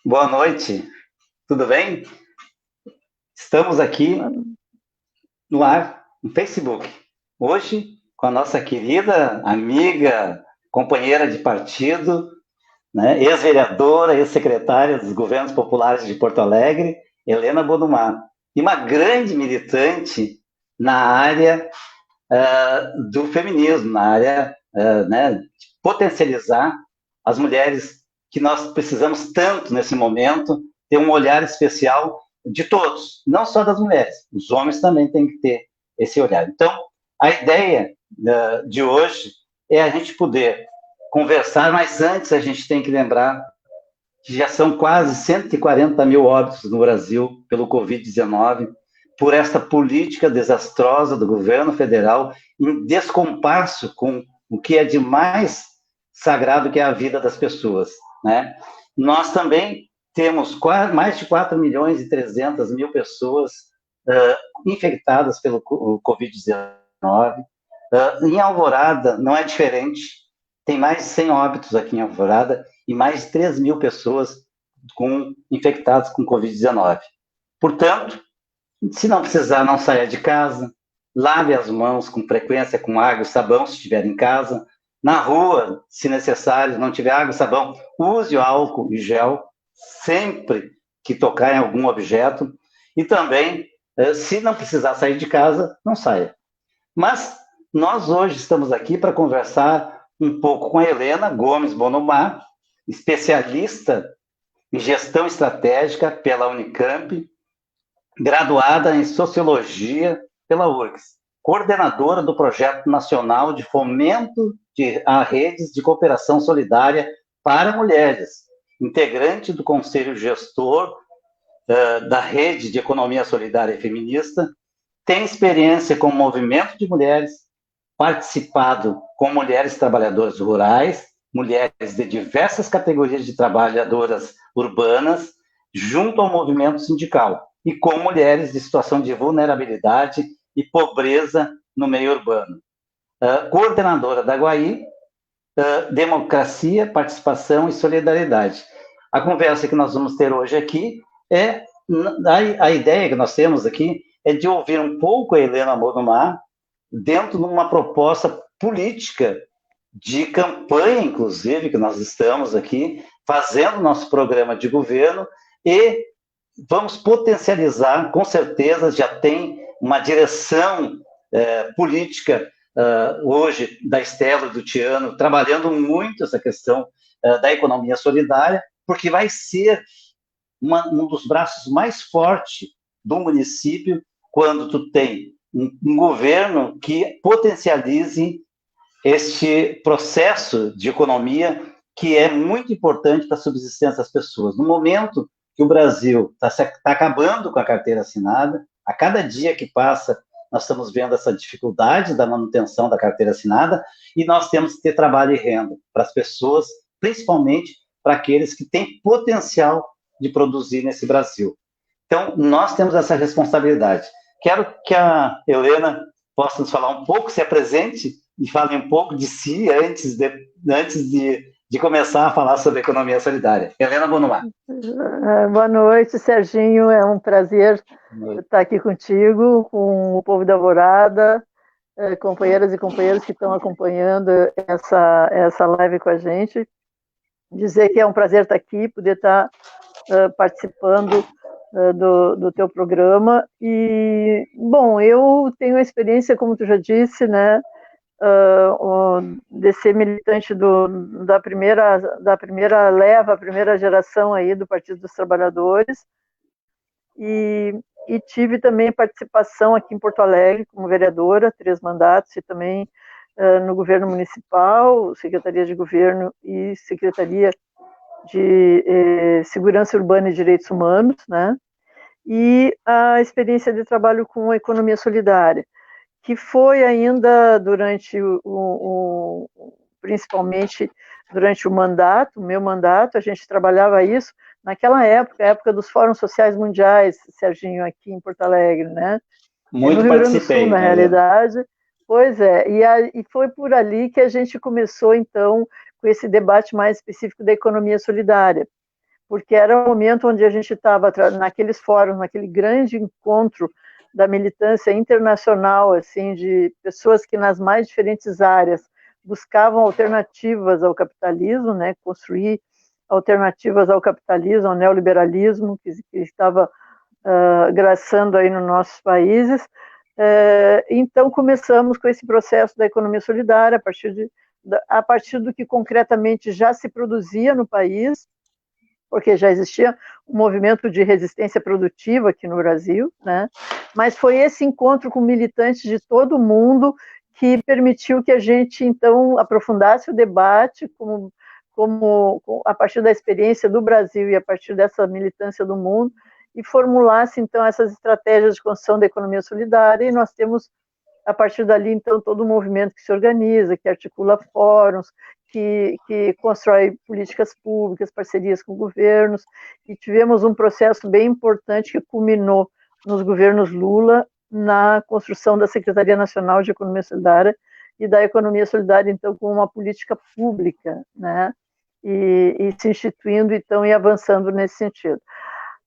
Boa noite, tudo bem? Estamos aqui no ar, no Facebook, hoje com a nossa querida amiga, companheira de partido, né, ex-vereadora, ex-secretária dos governos populares de Porto Alegre, Helena Bodumar, e uma grande militante na área do feminismo, na área né, de potencializar as mulheres que nós precisamos tanto nesse momento, ter um olhar especial de todos, não só das mulheres, os homens também têm que ter esse olhar. Então, a ideia de hoje é a gente poder conversar, mas antes a gente tem que lembrar que já são quase 140 mil óbitos no Brasil pelo Covid-19, por esta política desastrosa do governo federal, em descompasso com o que é de mais sagrado, que é a vida das pessoas. Né? Nós também temos mais de 4 milhões e 300 mil pessoas infectadas pelo Covid-19. Em Alvorada não é diferente, tem mais de 100 óbitos aqui em Alvorada e mais de 3 mil pessoas infectadas com Covid-19. Portanto, se não precisar, não saia de casa, lave as mãos com frequência com água e sabão, se estiver em casa. Na rua, se necessário, não tiver água e sabão, use o álcool e gel sempre que tocar em algum objeto. E também, se não precisar sair de casa, não saia. Mas nós hoje estamos aqui para conversar um pouco com a Helena Gomes Bodumar, especialista em gestão estratégica pela Unicamp, graduada em Sociologia pela URGS, coordenadora do Projeto Nacional de Fomento a Redes de Cooperação Solidária para Mulheres, integrante do Conselho Gestor da Rede de Economia Solidária e Feminista, tem experiência com o movimento de mulheres, participado com mulheres trabalhadoras rurais, mulheres de diversas categorias de trabalhadoras urbanas, junto ao movimento sindical, e com mulheres de situação de vulnerabilidade e pobreza no meio urbano. Coordenadora da Guaí, Democracia, Participação e Solidariedade. A conversa que nós vamos ter hoje aqui é, a ideia que nós temos aqui é de ouvir um pouco a Helena Bodumar dentro de uma proposta política de campanha, inclusive, que nós estamos aqui fazendo nosso programa de governo e vamos potencializar, com certeza já tem uma direção política hoje da Estela e do Tiano, trabalhando muito essa questão da economia solidária, porque vai ser um dos braços mais fortes do município quando tu tem um governo que potencialize este processo de economia que é muito importante para a subsistência das pessoas. No momento que o Brasil está acabando com a carteira assinada, a cada dia que passa, nós estamos vendo essa dificuldade da manutenção da carteira assinada e nós temos que ter trabalho e renda para as pessoas, principalmente para aqueles que têm potencial de produzir nesse Brasil. Então, nós temos essa responsabilidade. Quero que a Helena possa nos falar um pouco, se apresente e fale um pouco de si antes de começar a falar sobre economia solidária. Helena Bodumar. Boa noite, Serginho. É um prazer estar aqui contigo, com o povo da Alvorada, companheiras e companheiros que estão acompanhando essa live com a gente. Dizer que é um prazer estar aqui, poder estar participando do teu programa. E, bom, eu tenho a experiência, como tu já disse, né, de ser militante da primeira leva, a primeira geração aí do Partido dos Trabalhadores, e tive também participação aqui em Porto Alegre como vereadora, 3 mandatos, e também no governo municipal, Secretaria de Governo e Secretaria de Segurança Urbana e Direitos Humanos, né? E a experiência de trabalho com a economia solidária, que foi ainda durante principalmente durante o meu mandato, a gente trabalhava isso naquela época, a época dos fóruns sociais mundiais, Serginho, aqui em Porto Alegre, né? Muito no Rio Grande do Sul, na realidade. Pois é, e foi por ali que a gente começou, então, com esse debate mais específico da economia solidária, porque era um momento onde a gente estava naqueles fóruns, naquele grande encontro da militância internacional, assim, de pessoas que nas mais diferentes áreas buscavam alternativas ao capitalismo, né, construir alternativas ao capitalismo, ao neoliberalismo que estava graçando aí nos nossos países. Então começamos com esse processo da economia solidária a partir do que concretamente já se produzia no país, porque já existia um movimento de resistência produtiva aqui no Brasil, né? Mas foi esse encontro com militantes de todo o mundo que permitiu que a gente, então, aprofundasse o debate a partir da experiência do Brasil e a partir dessa militância do mundo, e formulasse, então, essas estratégias de construção da economia solidária, e nós temos, a partir dali, então, todo um movimento que se organiza, que articula fóruns, que constrói políticas públicas, parcerias com governos, e tivemos um processo bem importante que culminou nos governos Lula, na construção da Secretaria Nacional de Economia Solidária e da economia solidária, então, como uma política pública, né? E se instituindo, então, e avançando nesse sentido.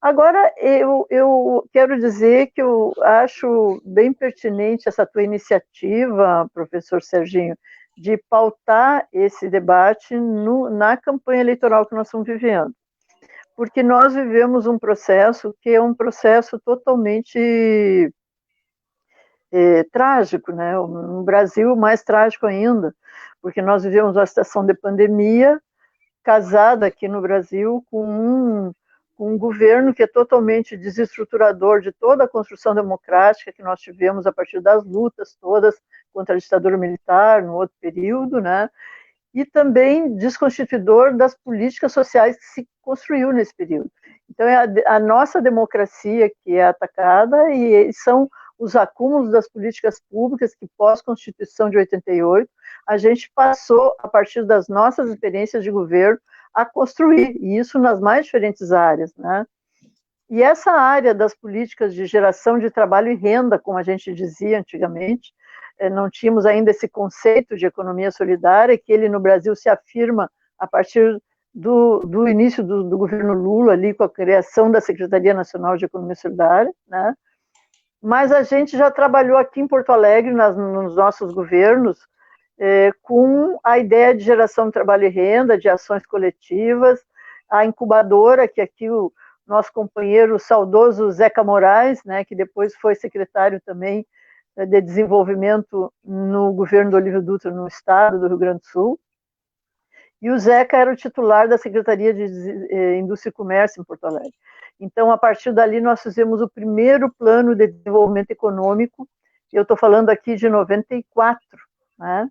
Agora, eu quero dizer que eu acho bem pertinente essa tua iniciativa, professor Serginho, de pautar esse debate na campanha eleitoral que nós estamos vivendo. Porque nós vivemos um processo que é um processo totalmente trágico, né? No Brasil, mais trágico ainda, porque nós vivemos uma situação de pandemia, casada aqui no Brasil com um governo que é totalmente desestruturador de toda a construção democrática que nós tivemos a partir das lutas todas contra a ditadura militar no outro período, né? E também desconstituidor das políticas sociais que se construiu nesse período. Então, é a nossa democracia que é atacada e são os acúmulos das políticas públicas que, pós-Constituição de 88, a gente passou, a partir das nossas experiências de governo, a construir, e isso nas mais diferentes áreas, né? E essa área das políticas de geração de trabalho e renda, como a gente dizia antigamente, não tínhamos ainda esse conceito de economia solidária, que ele no Brasil se afirma a partir do início do governo Lula, ali com a criação da Secretaria Nacional de Economia Solidária, né? Mas a gente já trabalhou aqui em Porto Alegre, nos nossos governos, com a ideia de geração de trabalho e renda, de ações coletivas, a incubadora, que aqui o nosso companheiro saudoso Zeca Moraes, né, que depois foi secretário também de desenvolvimento no governo do Olívio Dutra, no estado do Rio Grande do Sul, e o Zeca era o titular da Secretaria de Indústria e Comércio em Porto Alegre. Então, a partir dali, nós fizemos o primeiro plano de desenvolvimento econômico, eu estou falando aqui de 94, né?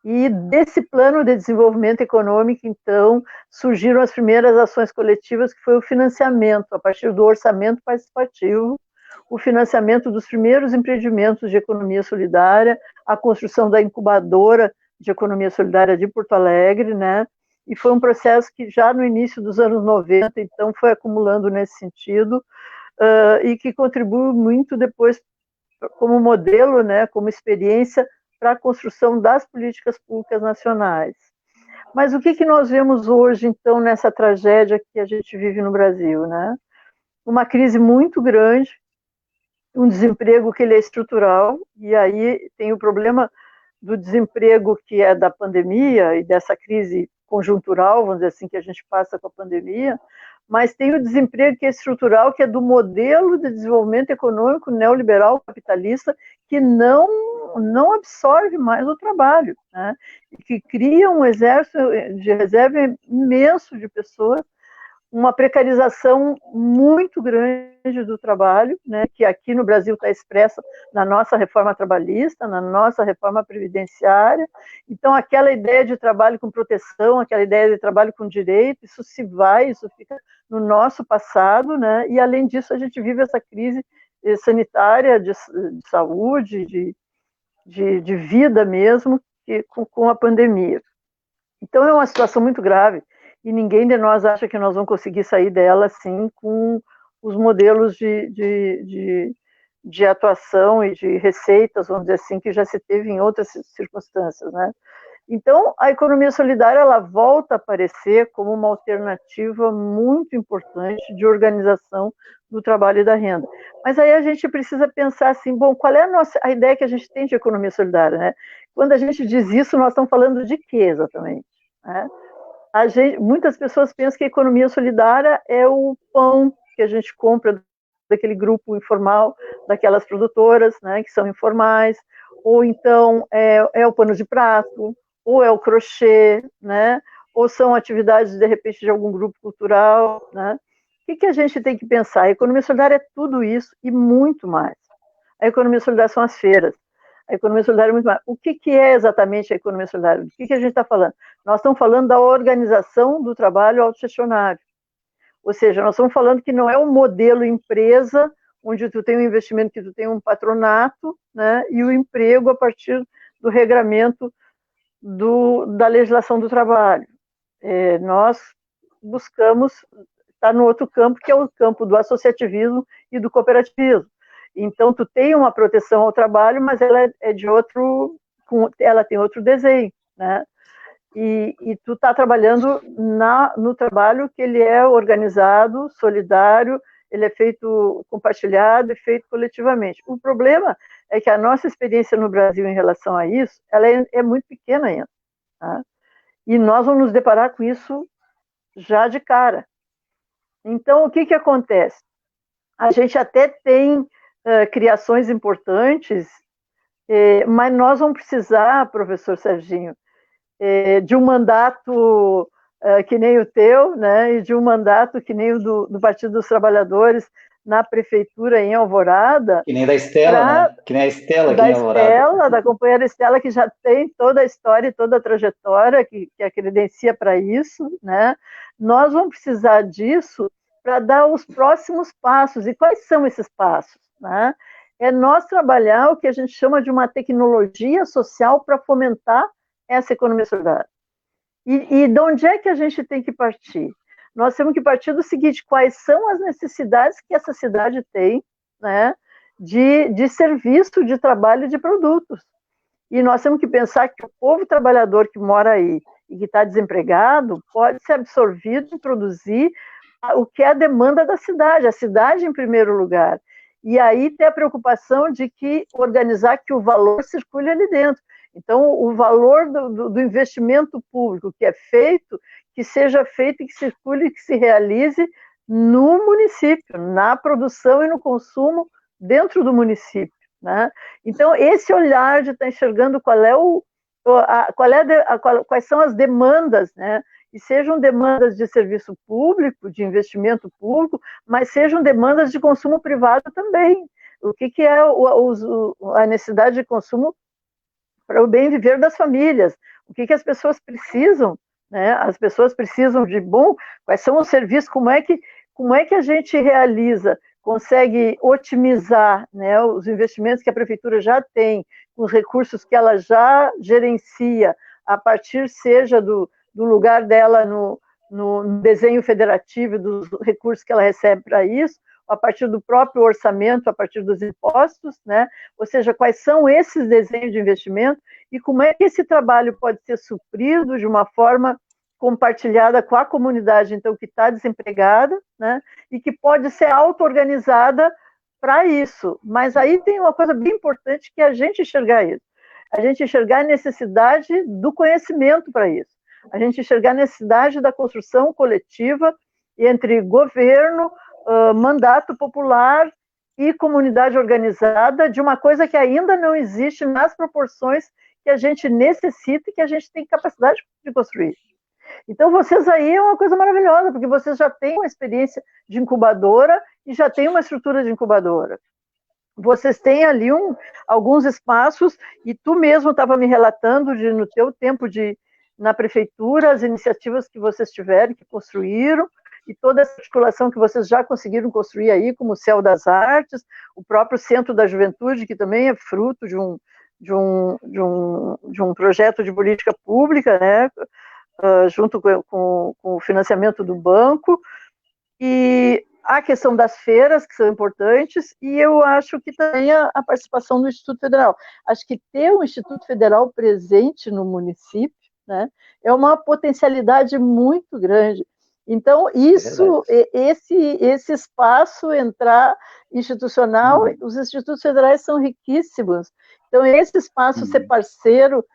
E desse plano de desenvolvimento econômico, então, surgiram as primeiras ações coletivas, que foi o financiamento, a partir do orçamento participativo, o financiamento dos primeiros empreendimentos de economia solidária, a construção da incubadora de economia solidária de Porto Alegre, né? E foi um processo que já no início dos anos 90, então, foi acumulando nesse sentido, e que contribuiu muito depois como modelo, né, como experiência para a construção das políticas públicas nacionais. Mas o que nós vemos hoje, então, nessa tragédia que a gente vive no Brasil, né? Uma crise muito grande, um desemprego que ele é estrutural, e aí tem o problema do desemprego que é da pandemia e dessa crise conjuntural, vamos dizer assim, que a gente passa com a pandemia, mas tem o desemprego que é estrutural, que é do modelo de desenvolvimento econômico neoliberal capitalista, que não absorve mais o trabalho, né? E que cria um exército de reserva imenso de pessoas, uma precarização muito grande do trabalho, né, que aqui no Brasil está expressa na nossa reforma trabalhista, na nossa reforma previdenciária. Então, aquela ideia de trabalho com proteção, aquela ideia de trabalho com direito, isso se vai, isso fica no nosso passado, né, e além disso a gente vive essa crise sanitária, de saúde, de vida mesmo, com a pandemia. Então, é uma situação muito grave, e ninguém de nós acha que nós vamos conseguir sair dela assim com os modelos de atuação e de receitas, vamos dizer assim, que já se teve em outras circunstâncias, né? Então, a economia solidária ela volta a aparecer como uma alternativa muito importante de organização do trabalho e da renda. Mas aí a gente precisa pensar assim, bom, qual é a ideia que a gente tem de economia solidária, né? Quando a gente diz isso, nós estamos falando de quê exatamente? Né? Muitas pessoas pensam que a economia solidária é o pão que a gente compra daquele grupo informal, daquelas produtoras, né, que são informais, ou então é o pano de prato, ou é o crochê, né, ou são atividades, de repente, de algum grupo cultural, né. O que a gente tem que pensar? A economia solidária é tudo isso e muito mais. A economia solidária são as feiras. A economia solidária é muito mais. O que é exatamente a economia solidária? Do que a gente está falando? Nós estamos falando da organização do trabalho autogestionário. Ou seja, nós estamos falando que não é um modelo empresa, onde tu tem um investimento, que tu tem um patronato, né, e o emprego a partir do regramento da legislação do trabalho. Nós buscamos estar no outro campo, que é o campo do associativismo e do cooperativismo. Então, tu tem uma proteção ao trabalho, mas ela é de outro, ela tem outro desenho, né? E tu está trabalhando no trabalho que ele é organizado, solidário, ele é feito compartilhado e feito coletivamente. O problema é que a nossa experiência no Brasil em relação a isso, ela é muito pequena ainda. Tá? E nós vamos nos deparar com isso já de cara. Então, o que acontece? A gente até tem criações importantes, mas nós vamos precisar, professor Serginho, de um mandato que nem o teu, né, e de um mandato que nem o do Partido dos Trabalhadores na prefeitura em Alvorada. Que nem da Estela, né? Que nem a Estela aqui em Alvorada. Estela, da companheira Estela, que já tem toda a história e toda a trajetória que a credencia para isso, né? Nós vamos precisar disso para dar os próximos passos. E quais são esses passos? Né? É nós trabalhar o que a gente chama de uma tecnologia social para fomentar essa economia solidária. E de onde é que a gente tem que partir? Nós temos que partir do seguinte: quais são as necessidades que essa cidade tem, né, de serviço, de trabalho e de produtos. E nós temos que pensar que o povo trabalhador que mora aí e que está desempregado pode ser absorvido e produzir o que é a demanda da cidade, a cidade em primeiro lugar. E aí tem a preocupação de organizar que o valor circule ali dentro. Então, o valor do investimento público que é feito, que seja feito e que circule, que se realize no município, na produção e no consumo dentro do município. Né? Então, esse olhar de estar enxergando quais são as demandas, né? E sejam demandas de serviço público, de investimento público, mas sejam demandas de consumo privado também. O que é a necessidade de consumo para o bem viver das famílias? O que as pessoas precisam? Né? As pessoas precisam de quais são os serviços, como é que a gente realiza, consegue otimizar, né, os investimentos que a prefeitura já tem, os recursos que ela já gerencia, a partir seja do lugar dela no desenho federativo, dos recursos que ela recebe para isso, a partir do próprio orçamento, a partir dos impostos, né? Ou seja, quais são esses desenhos de investimento e como é que esse trabalho pode ser suprido de uma forma compartilhada com a comunidade, então, que está desempregada, né? E que pode ser auto-organizada para isso. Mas aí tem uma coisa bem importante, que é a gente enxergar isso. A gente enxergar a necessidade do conhecimento para isso. A gente enxergar a necessidade da construção coletiva entre governo, mandato popular e comunidade organizada, de uma coisa que ainda não existe nas proporções que a gente necessita e que a gente tem capacidade de construir. Então, vocês aí é uma coisa maravilhosa, porque vocês já têm uma experiência de incubadora e já têm uma estrutura de incubadora. Vocês têm ali alguns espaços, e tu mesmo estava me relatando no teu tempo na prefeitura, as iniciativas que vocês tiveram, que construíram, e toda essa articulação que vocês já conseguiram construir aí, como o Céu das Artes, o próprio Centro da Juventude, que também é fruto de um projeto de política pública, né, junto com o financiamento do banco. E a questão das feiras, que são importantes, e eu acho que também a participação do Instituto Federal. Acho que ter um Instituto Federal presente no município, né, é uma potencialidade muito grande. Então, esse espaço entrar institucional, os institutos federais são riquíssimos. Então, esse espaço ser parceiro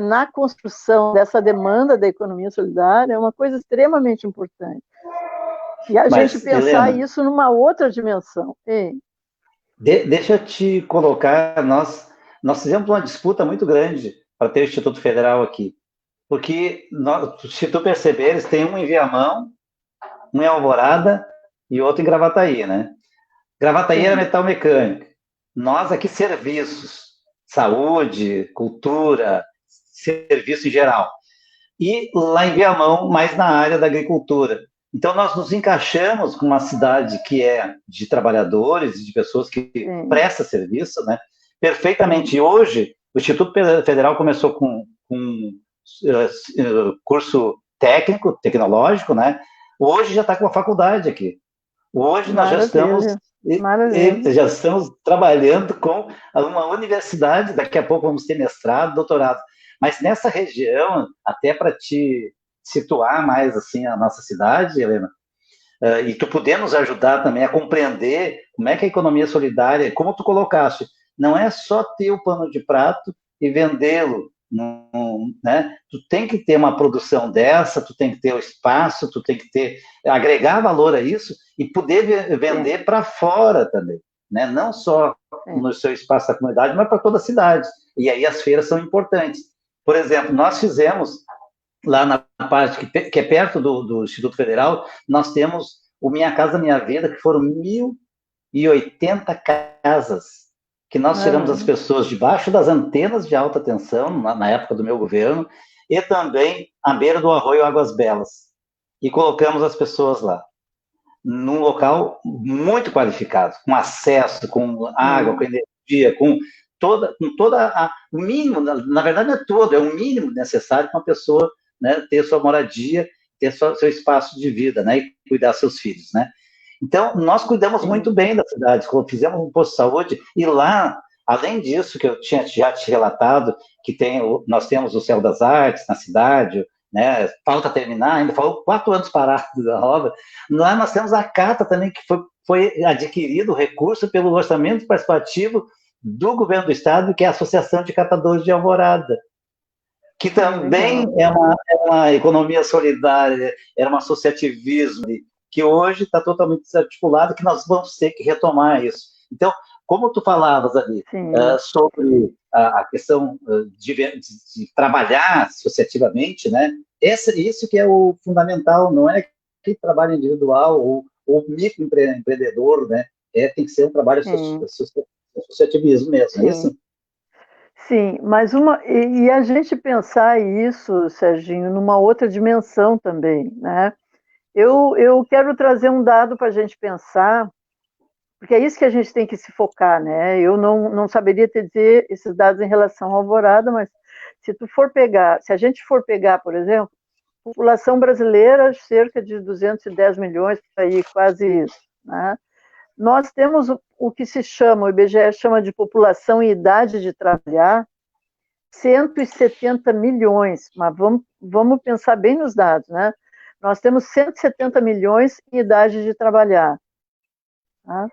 na construção dessa demanda da economia solidária é uma coisa extremamente importante. E a gente pensar Helena, isso numa outra dimensão. Deixa eu te colocar, nós fizemos uma disputa muito grande para ter o Instituto Federal aqui, porque, se tu perceberes, tem um em Viamão, um em Alvorada e outro em Gravataí, né? Gravataí era metal mecânica. Nós aqui, serviços, saúde, cultura, serviço em geral. E lá em Viamão, mais na área da agricultura. Então, nós nos encaixamos com uma cidade que é de trabalhadores, de pessoas que prestam serviço, né? Perfeitamente. E hoje, o Instituto Federal começou com curso técnico, tecnológico, né? Hoje já está com a faculdade aqui. Hoje nós já estamos trabalhando com uma universidade, daqui a pouco vamos ter mestrado, doutorado. Mas nessa região, até para te situar mais assim a nossa cidade, Helena, e tu poder nos ajudar também a compreender como é que a economia solidária, como tu colocaste, não é só ter o pano de prato e vendê-lo, né? Tu tem que ter uma produção dessa, tu tem que ter o espaço, tu tem que agregar valor a isso e poder vender para fora também, né? Não só no seu espaço da comunidade, mas para toda a cidade. E aí as feiras são importantes. Por exemplo, nós fizemos lá na parte que é perto do Instituto Federal, nós temos o Minha Casa Minha Vida, que foram 1.080 casas, que nós tiramos as pessoas debaixo das antenas de alta tensão, na época do meu governo, e também à beira do arroio Águas Belas. E colocamos as pessoas lá, num local muito qualificado, com acesso, com água, com energia, com toda o mínimo, na verdade não é todo, é o mínimo necessário para uma pessoa, né, ter sua moradia, ter seu espaço de vida, né, e cuidar dos seus filhos, né. Então, nós cuidamos muito bem da cidade, fizemos um posto de saúde, e lá, além disso, que eu tinha já te relatado, que nós temos o Céu das Artes na cidade, né, falta terminar, ainda faltam 4 anos parados da obra. Lá nós temos a Cata também, que foi adquirido o recurso pelo orçamento participativo do governo do estado, que é a Associação de Catadores de Alvorada, que também é uma economia solidária, era um associativismo, que hoje está totalmente desarticulado, que nós vamos ter que retomar isso. Então, como tu falavas ali sobre a questão de trabalhar associativamente, né? Isso que é o fundamental, não é que trabalho individual ou microempreendedor, né? Tem que ser um trabalho associativismo mesmo, é isso? Sim, mas e a gente pensar isso, Serginho, numa outra dimensão também, né? Eu quero trazer um dado para a gente pensar, porque é isso que a gente tem que se focar, né? Eu não saberia te dizer esses dados em relação à Alvorada, mas se a gente for pegar, por exemplo, a população brasileira, cerca de 210 milhões, aí, quase isso, né? Nós temos o que se chama, o IBGE chama de população em idade de trabalhar, 170 milhões, mas vamos pensar bem nos dados, né? Nós temos 170 milhões em idade de trabalhar. Tá?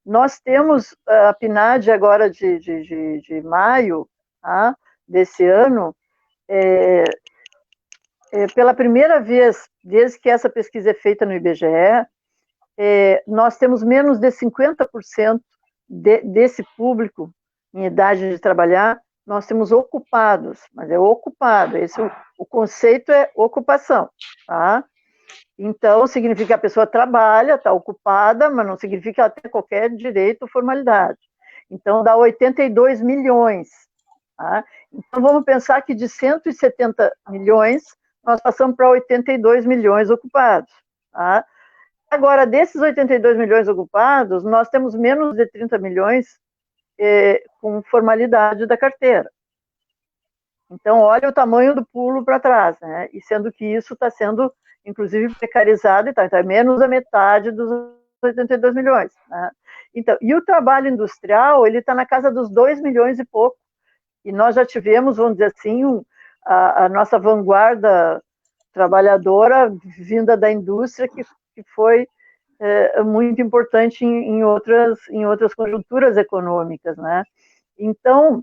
Nós temos a PNAD agora de maio, tá? Desse ano, pela primeira vez, desde que essa pesquisa é feita no IBGE, nós temos menos de 50% desse público em idade de trabalhar, nós temos ocupados, mas é ocupado, o conceito é ocupação, tá? Então, significa que a pessoa trabalha, está ocupada, mas não significa que ela tem qualquer direito ou formalidade. Então, dá 82 milhões. Tá? Então, vamos pensar que de 170 milhões, nós passamos para 82 milhões ocupados. Tá? Agora, desses 82 milhões ocupados, nós temos menos de 30 milhões com formalidade da carteira. Então, olha o tamanho do pulo para trás, né? E sendo que isso está sendo, inclusive, precarizado, então é menos da metade dos 82 milhões. Né? Então, e o trabalho industrial, ele está na casa dos 2 milhões e pouco. E nós já tivemos, vamos dizer assim, a nossa vanguarda trabalhadora vinda da indústria, que foi muito importante em outras conjunturas econômicas. Né? Então,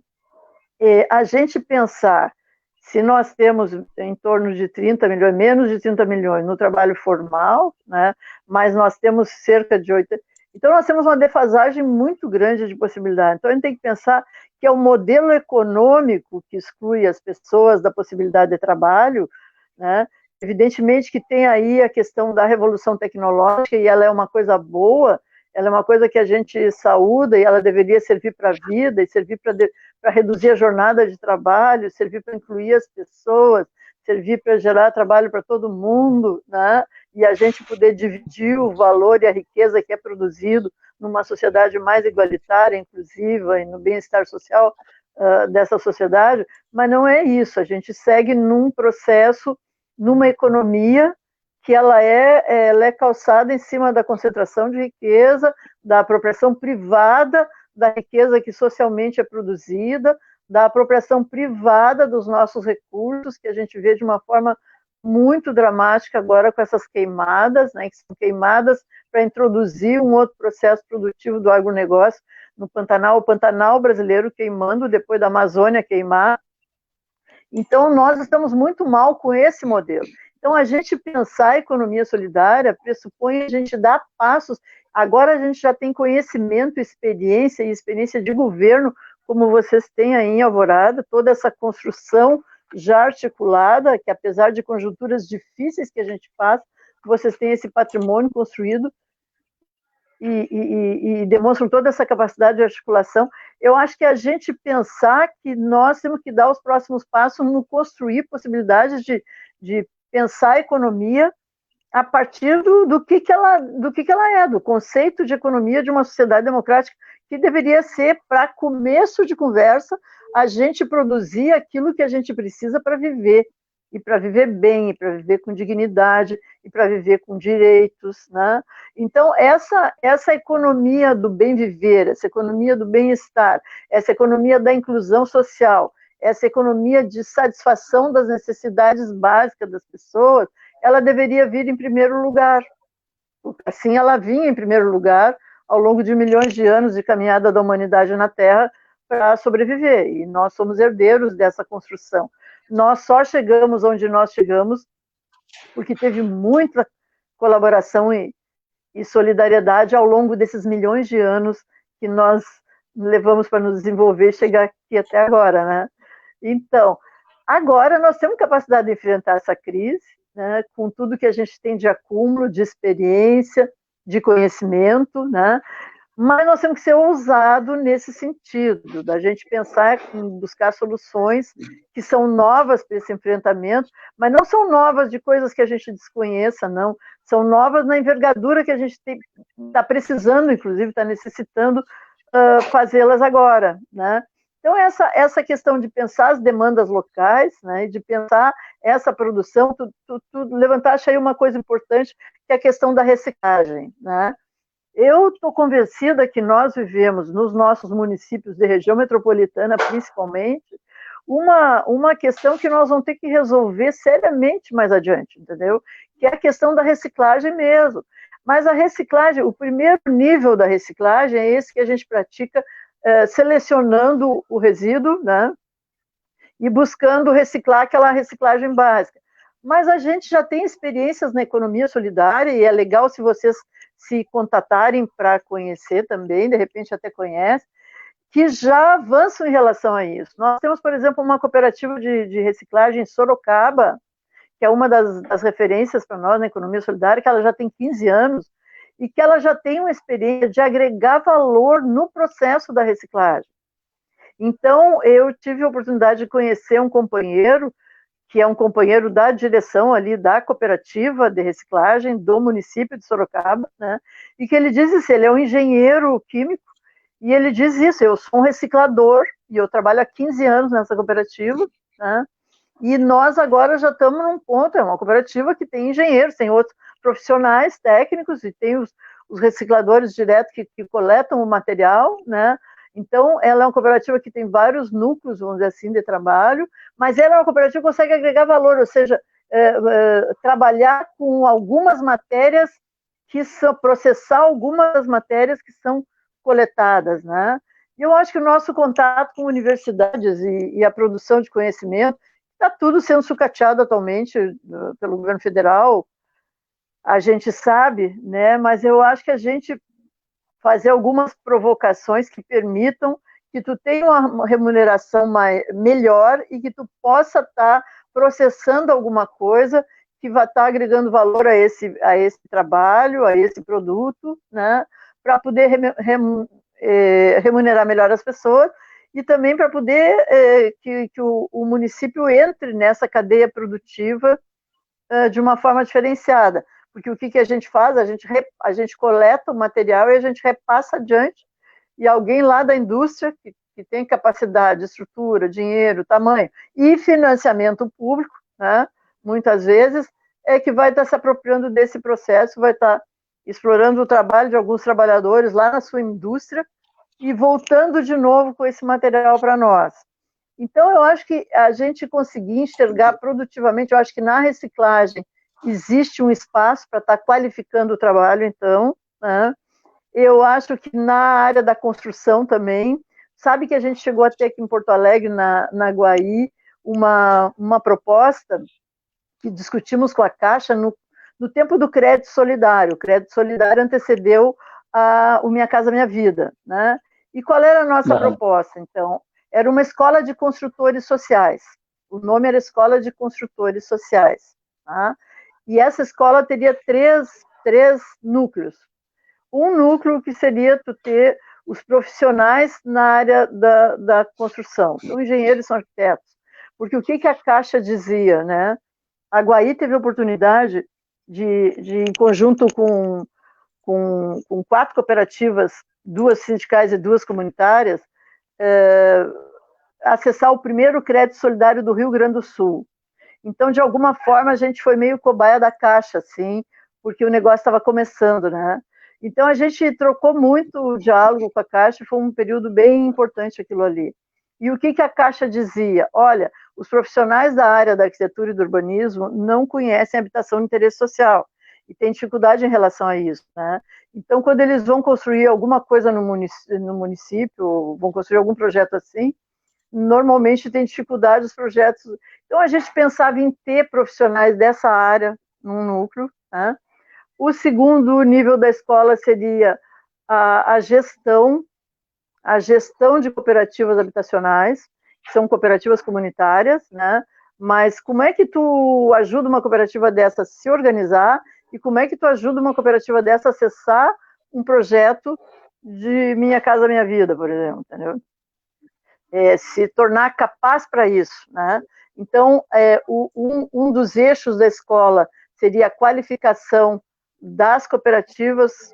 a gente pensar, se nós temos em torno de 30 milhões, menos de 30 milhões no trabalho formal, né, mas nós temos cerca de 8. Então, nós temos uma defasagem muito grande de possibilidades. Então, a gente tem que pensar que é o modelo econômico que exclui as pessoas da possibilidade de trabalho, né? Evidentemente que tem aí a questão da revolução tecnológica, e ela é uma coisa boa, ela é uma coisa que a gente saúda, e ela deveria servir para a vida, e servir para reduzir a jornada de trabalho, servir para incluir as pessoas, servir para gerar trabalho para todo mundo, né? E a gente poder dividir o valor e a riqueza que é produzido numa sociedade mais igualitária, inclusiva e no bem-estar social dessa sociedade, mas não é isso, a gente segue num processo, numa economia que ela é calçada em cima da concentração de riqueza, da apropriação privada da riqueza que socialmente é produzida, da apropriação privada dos nossos recursos, que a gente vê de uma forma muito dramática agora com essas queimadas, né, que são queimadas para introduzir um outro processo produtivo do agronegócio no Pantanal, o Pantanal brasileiro queimando, depois da Amazônia queimar. Então, nós estamos muito mal com esse modelo. Então, a gente pensar a economia solidária pressupõe a gente dar passos. Agora a gente já tem conhecimento, experiência e experiência de governo, como vocês têm aí em Alvorada, toda essa construção já articulada, que apesar de conjunturas difíceis que a gente faz, vocês têm esse patrimônio construído e demonstram toda essa capacidade de articulação. Eu acho que a gente pensar que nós temos que dar os próximos passos no construir possibilidades de pensar a economia a partir do que ela é, do conceito de economia de uma sociedade democrática, que deveria ser, para começo de conversa, a gente produzir aquilo que a gente precisa para viver, e para viver bem, e para viver com dignidade, e para viver com direitos. Né? Então, essa economia do bem viver, essa economia do bem-estar, essa economia da inclusão social, essa economia de satisfação das necessidades básicas das pessoas, ela deveria vir em primeiro lugar. Assim ela vinha em primeiro lugar ao longo de milhões de anos de caminhada da humanidade na Terra para sobreviver, e nós somos herdeiros dessa construção. Nós só chegamos onde nós chegamos porque teve muita colaboração e solidariedade ao longo desses milhões de anos que nós levamos para nos desenvolver e chegar aqui até agora, né? Então, agora nós temos capacidade de enfrentar essa crise, né, com tudo que a gente tem de acúmulo, de experiência, de conhecimento, né? Mas nós temos que ser ousados nesse sentido, da gente pensar em buscar soluções que são novas para esse enfrentamento, mas não são novas de coisas que a gente desconheça, não. São novas na envergadura que a gente está precisando, inclusive, está necessitando fazê-las agora, né? Então, essa questão de pensar as demandas locais, né, de pensar essa produção, tu levantaste aí uma coisa importante, que é a questão da reciclagem, né? Eu estou convencida que nós vivemos, nos nossos municípios de região metropolitana, principalmente, uma questão que nós vamos ter que resolver seriamente mais adiante, entendeu? Que é a questão da reciclagem mesmo. Mas a reciclagem, o primeiro nível da reciclagem é esse que a gente pratica selecionando o resíduo, né? E buscando reciclar aquela reciclagem básica. Mas a gente já tem experiências na economia solidária, e é legal se vocês se contatarem para conhecer também, de repente até conhecem, que já avançam em relação a isso. Nós temos, por exemplo, uma cooperativa de reciclagem em Sorocaba, que é uma das referências para nós na economia solidária, que ela já tem 15 anos, e que ela já tem uma experiência de agregar valor no processo da reciclagem. Então, eu tive a oportunidade de conhecer um companheiro, que é um companheiro da direção ali da cooperativa de reciclagem do município de Sorocaba, né? E que ele diz isso, ele é um engenheiro químico, e ele diz isso, eu sou um reciclador, e eu trabalho há 15 anos nessa cooperativa, né? E nós agora já estamos num ponto, é uma cooperativa que tem engenheiros, tem outros profissionais técnicos, e tem os recicladores direto que coletam o material, né? Então, ela é uma cooperativa que tem vários núcleos, vamos dizer assim, de trabalho, mas ela é uma cooperativa que consegue agregar valor, ou seja, trabalhar com algumas matérias que são, processar algumas das matérias que são coletadas, né? E eu acho que o nosso contato com universidades e a produção de conhecimento está tudo sendo sucateado atualmente pelo governo federal, a gente sabe, né? Mas eu acho que a gente fazer algumas provocações que permitam que tu tenha uma remuneração melhor e que tu possa estar processando alguma coisa que vai estar agregando valor a esse trabalho, a esse produto, né? Para poder remunerar melhor as pessoas e também para poder que o município entre nessa cadeia produtiva de uma forma diferenciada. Porque o que a gente faz? A gente coleta o material e a gente repassa adiante, e alguém lá da indústria, que tem capacidade, estrutura, dinheiro, tamanho e financiamento público, né, muitas vezes, é que vai estar se apropriando desse processo, vai estar explorando o trabalho de alguns trabalhadores lá na sua indústria e voltando de novo com esse material para nós. Então, eu acho que a gente conseguir enxergar produtivamente, eu acho que na reciclagem existe um espaço para estar qualificando o trabalho, então, né? Eu acho que na área da construção também, sabe que a gente chegou a ter aqui em Porto Alegre, na Guaí, uma proposta que discutimos com a Caixa no tempo do crédito solidário. O crédito solidário antecedeu o Minha Casa Minha Vida, né? E qual era a nossa proposta, então? Era uma escola de construtores sociais. O nome era Escola de Construtores Sociais. Tá? E essa escola teria três núcleos. Um núcleo que seria tu ter os profissionais na área da construção. São engenheiros, são arquitetos. Porque o que a Caixa dizia, né? A Guaí teve a oportunidade de em conjunto com 4 cooperativas, 2 sindicais e 2 comunitárias, acessar o primeiro crédito solidário do Rio Grande do Sul. Então, de alguma forma, a gente foi meio cobaia da Caixa, assim, porque o negócio estava começando, né? Então, a gente trocou muito o diálogo com a Caixa, foi um período bem importante aquilo ali. E o que a Caixa dizia? Olha, os profissionais da área da arquitetura e do urbanismo não conhecem habitação de interesse social e têm dificuldade em relação a isso, né? Então, quando eles vão construir alguma coisa no município, vão construir algum projeto assim, normalmente tem dificuldade os projetos. Então, a gente pensava em ter profissionais dessa área num núcleo, né? O segundo nível da escola seria a gestão de cooperativas habitacionais, que são cooperativas comunitárias, né? Mas como é que tu ajuda uma cooperativa dessa a se organizar e como é que tu ajuda uma cooperativa dessa a acessar um projeto de Minha Casa Minha Vida, por exemplo, entendeu? Se tornar capaz para isso, né? Então, um dos eixos da escola seria a qualificação das cooperativas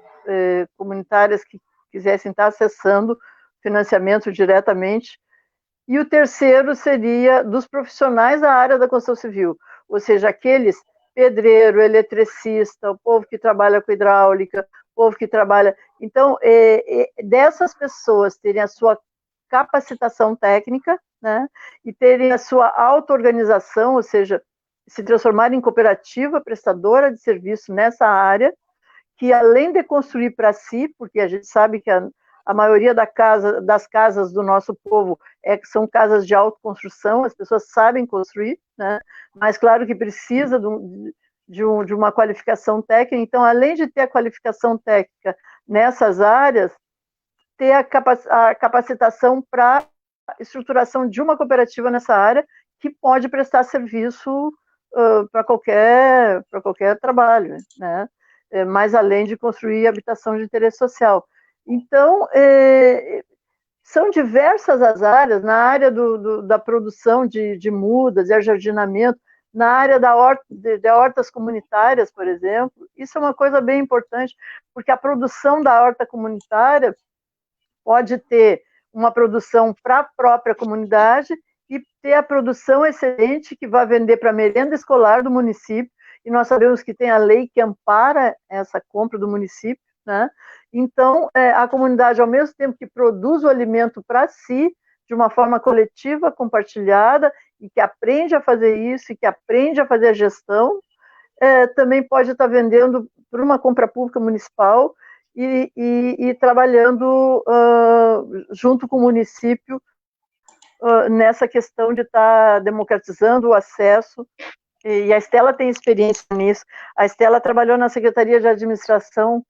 comunitárias que quisessem estar acessando financiamento diretamente, e o terceiro seria dos profissionais da área da construção civil, ou seja, aqueles pedreiro, eletricista, o povo que trabalha com hidráulica, o povo que trabalha... Então, dessas pessoas terem a sua capacitação técnica, né, e terem a sua auto-organização, ou seja, se transformar em cooperativa prestadora de serviço nessa área, que além de construir para si, porque a gente sabe que a maioria das casas do nosso povo são casas de autoconstrução, as pessoas sabem construir, né, mas claro que precisa de uma qualificação técnica. Então, além de ter a qualificação técnica nessas áreas, ter a capacitação para estruturação de uma cooperativa nessa área que pode prestar serviço para qualquer trabalho, né? Mais além de construir habitação de interesse social. Então, são diversas as áreas, na área da produção de mudas, de ajardinamento, na área de hortas comunitárias, por exemplo. Isso é uma coisa bem importante, porque a produção da horta comunitária pode ter uma produção para a própria comunidade e ter a produção excelente que vai vender para a merenda escolar do município, e nós sabemos que tem a lei que ampara essa compra do município, né? Então, a comunidade, ao mesmo tempo que produz o alimento para si, de uma forma coletiva, compartilhada, e que aprende a fazer isso, e que aprende a fazer a gestão, também pode estar vendendo por uma compra pública municipal e trabalhando junto com o município nessa questão de estar democratizando o acesso. E a Estela tem experiência nisso. A Estela trabalhou na Secretaria de Administração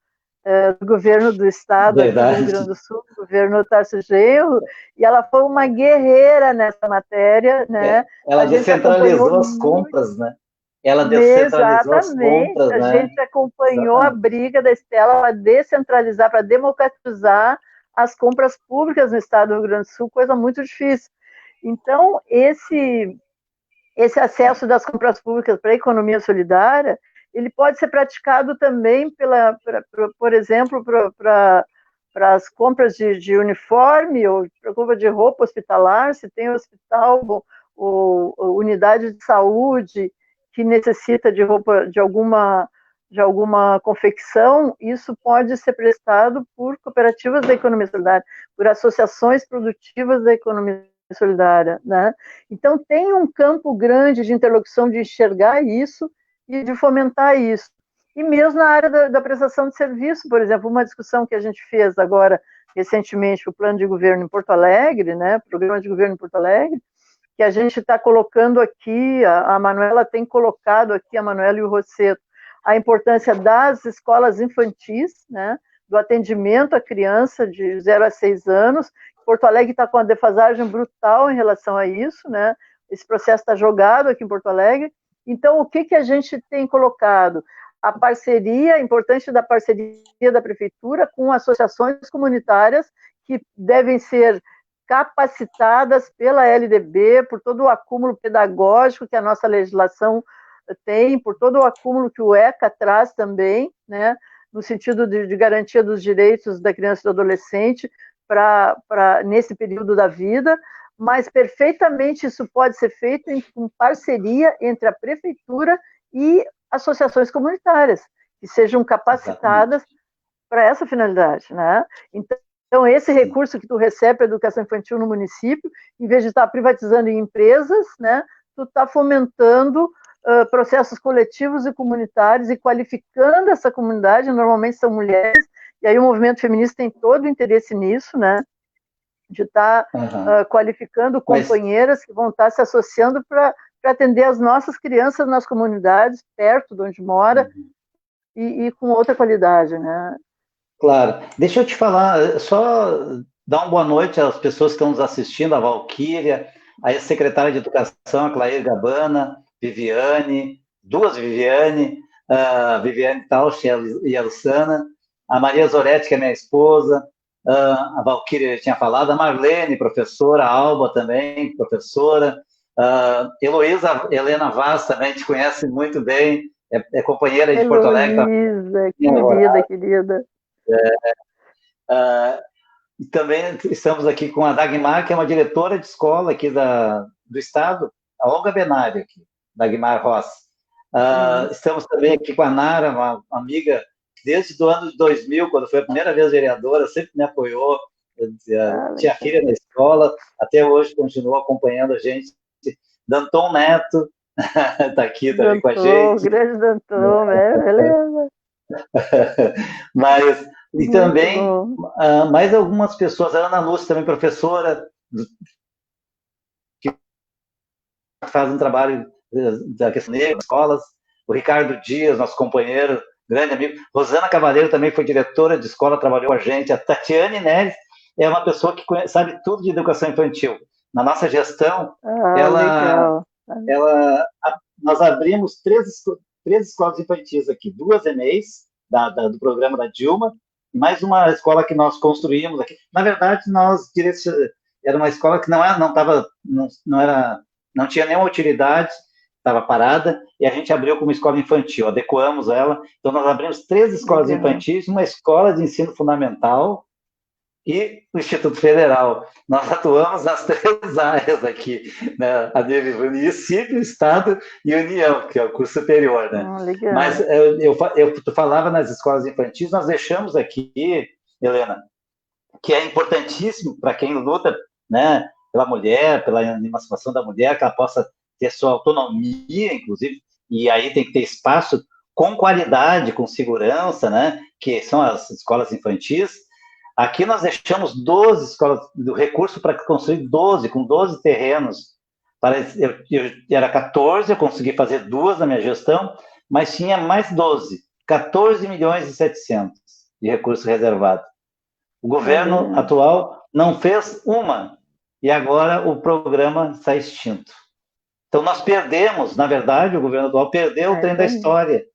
do Governo do Estado aqui do Rio Grande do Sul, do governo Tarcísio Genro, e ela foi uma guerreira nessa matéria, né? Ela descentralizou as compras, né? Ela descentralizou as compras, né? A gente acompanhou a briga da Estela para descentralizar, para democratizar as compras públicas no estado do Rio Grande do Sul, coisa muito difícil. Então, esse acesso das compras públicas para a economia solidária, ele pode ser praticado também, por exemplo, para as compras de uniforme ou para compra de roupa hospitalar, se tem hospital ou unidade de saúde que necessita de roupa de alguma confecção, isso pode ser prestado por cooperativas da economia solidária, por associações produtivas da economia solidária, né? Então tem um campo grande de interlocução, de enxergar isso e de fomentar isso. E mesmo na área da prestação de serviço, por exemplo, uma discussão que a gente fez agora recentemente, o plano de governo em Porto Alegre, né, programa de governo em Porto Alegre, que a gente está colocando aqui, a Manuela tem colocado aqui, a Manuela e o Rosseto, a importância das escolas infantis, né, do atendimento à criança de 0 a 6 anos. Porto Alegre está com uma defasagem brutal em relação a isso, né? Esse processo está jogado aqui em Porto Alegre. Então, o que a gente tem colocado? A parceria, a importância da parceria da prefeitura com associações comunitárias que devem ser capacitadas pela LDB, por todo o acúmulo pedagógico que a nossa legislação tem, por todo o acúmulo que o ECA traz também, né, no sentido de garantia dos direitos da criança e do adolescente nesse período da vida, mas perfeitamente isso pode ser feito em parceria entre a prefeitura e associações comunitárias, que sejam capacitadas para essa finalidade, né? Então, esse recurso que tu recebe para a educação infantil no município, em vez de estar privatizando em empresas, né, tu está fomentando processos coletivos e comunitários e qualificando essa comunidade, normalmente são mulheres, e aí o movimento feminista tem todo o interesse nisso, né, de estar qualificando companheiras que vão estar se associando para atender as nossas crianças nas comunidades, perto de onde mora, e com outra qualidade, né. Claro. Deixa eu te falar, só dar uma boa noite às pessoas que estão nos assistindo, a Valquíria, a secretária de Educação, a Clair Gabana, Viviane, duas Viviane, a Viviane Tausch e a Luciana, a Maria Zoretti, que é minha esposa, a Valquíria já tinha falado, a Marlene, professora, a Alba também, professora, Heloísa Helena Vaz também te conhece muito bem, é companheira de Porto Alegre. Heloísa, querida. E também estamos aqui com a Dagmar, que é uma diretora de escola aqui do estado, a Olga Benário, aqui, Dagmar Rossi. Estamos também aqui com a Nara, uma amiga, desde o ano de 2000, quando foi a primeira vez vereadora, sempre me apoiou, tinha filha na escola, até hoje continua acompanhando a gente. Danton Neto está aqui também com a gente. Grande Danton, né? Beleza. Mas, e também mais algumas pessoas, a Ana Lúcia também, professora, que faz um trabalho da questão negra, escolas, o Ricardo Dias, nosso companheiro, grande amigo, Rosana Cavaleiro também foi diretora de escola, trabalhou com a gente, a Tatiane Neves é uma pessoa que sabe tudo de educação infantil. Na nossa gestão, nós abrimos três escolas infantis aqui, 2 EMEIs, do programa da Dilma, e mais uma escola que nós construímos aqui. Na verdade, era uma escola que não tinha nenhuma utilidade, estava parada, e a gente abriu como escola infantil, adequamos ela. Então, nós abrimos 3 escolas infantis, uma escola de ensino fundamental e o Instituto Federal. Nós atuamos nas 3 áreas aqui, né? A nível município, Estado e União, que é o curso superior, né? Legal. Mas tu falava nas escolas infantis, nós deixamos aqui, Helena, que é importantíssimo para quem luta, né, pela mulher, pela emancipação da mulher, que ela possa ter sua autonomia, inclusive, e aí tem que ter espaço com qualidade, com segurança, né, que são as escolas infantis. Aqui nós deixamos 12 escolas do recurso para construir 12, com 12 terrenos. Era 14, eu consegui fazer 2 na minha gestão, mas tinha mais 12, 14 milhões e 700 de recurso reservado. O governo atual não fez uma, e agora o programa está extinto. Então nós perdemos, na verdade, o governo atual perdeu o trem da história.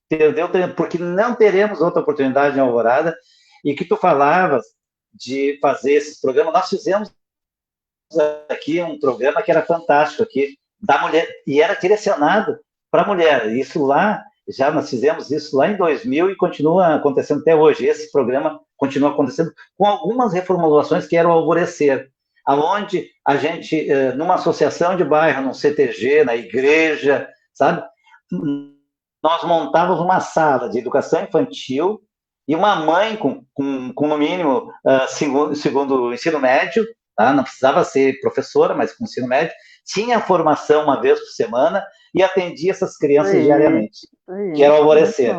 Perdeu o trem, porque não teremos outra oportunidade em Alvorada. E que tu falavas de fazer esses programas, nós fizemos aqui um programa que era fantástico aqui, da mulher, e era direcionado para a mulher. Isso lá, nós fizemos isso lá em 2000 e continua acontecendo até hoje. Esse programa continua acontecendo com algumas reformulações que eram o Alvorecer, aonde a gente, numa associação de bairro, num CTG, na igreja, sabe? Nós montávamos uma sala de educação infantil e uma mãe com no mínimo, segundo o ensino médio, tá? Não precisava ser professora, mas com ensino médio, tinha formação uma vez por semana e atendia essas crianças diariamente, que era o Alvorecer.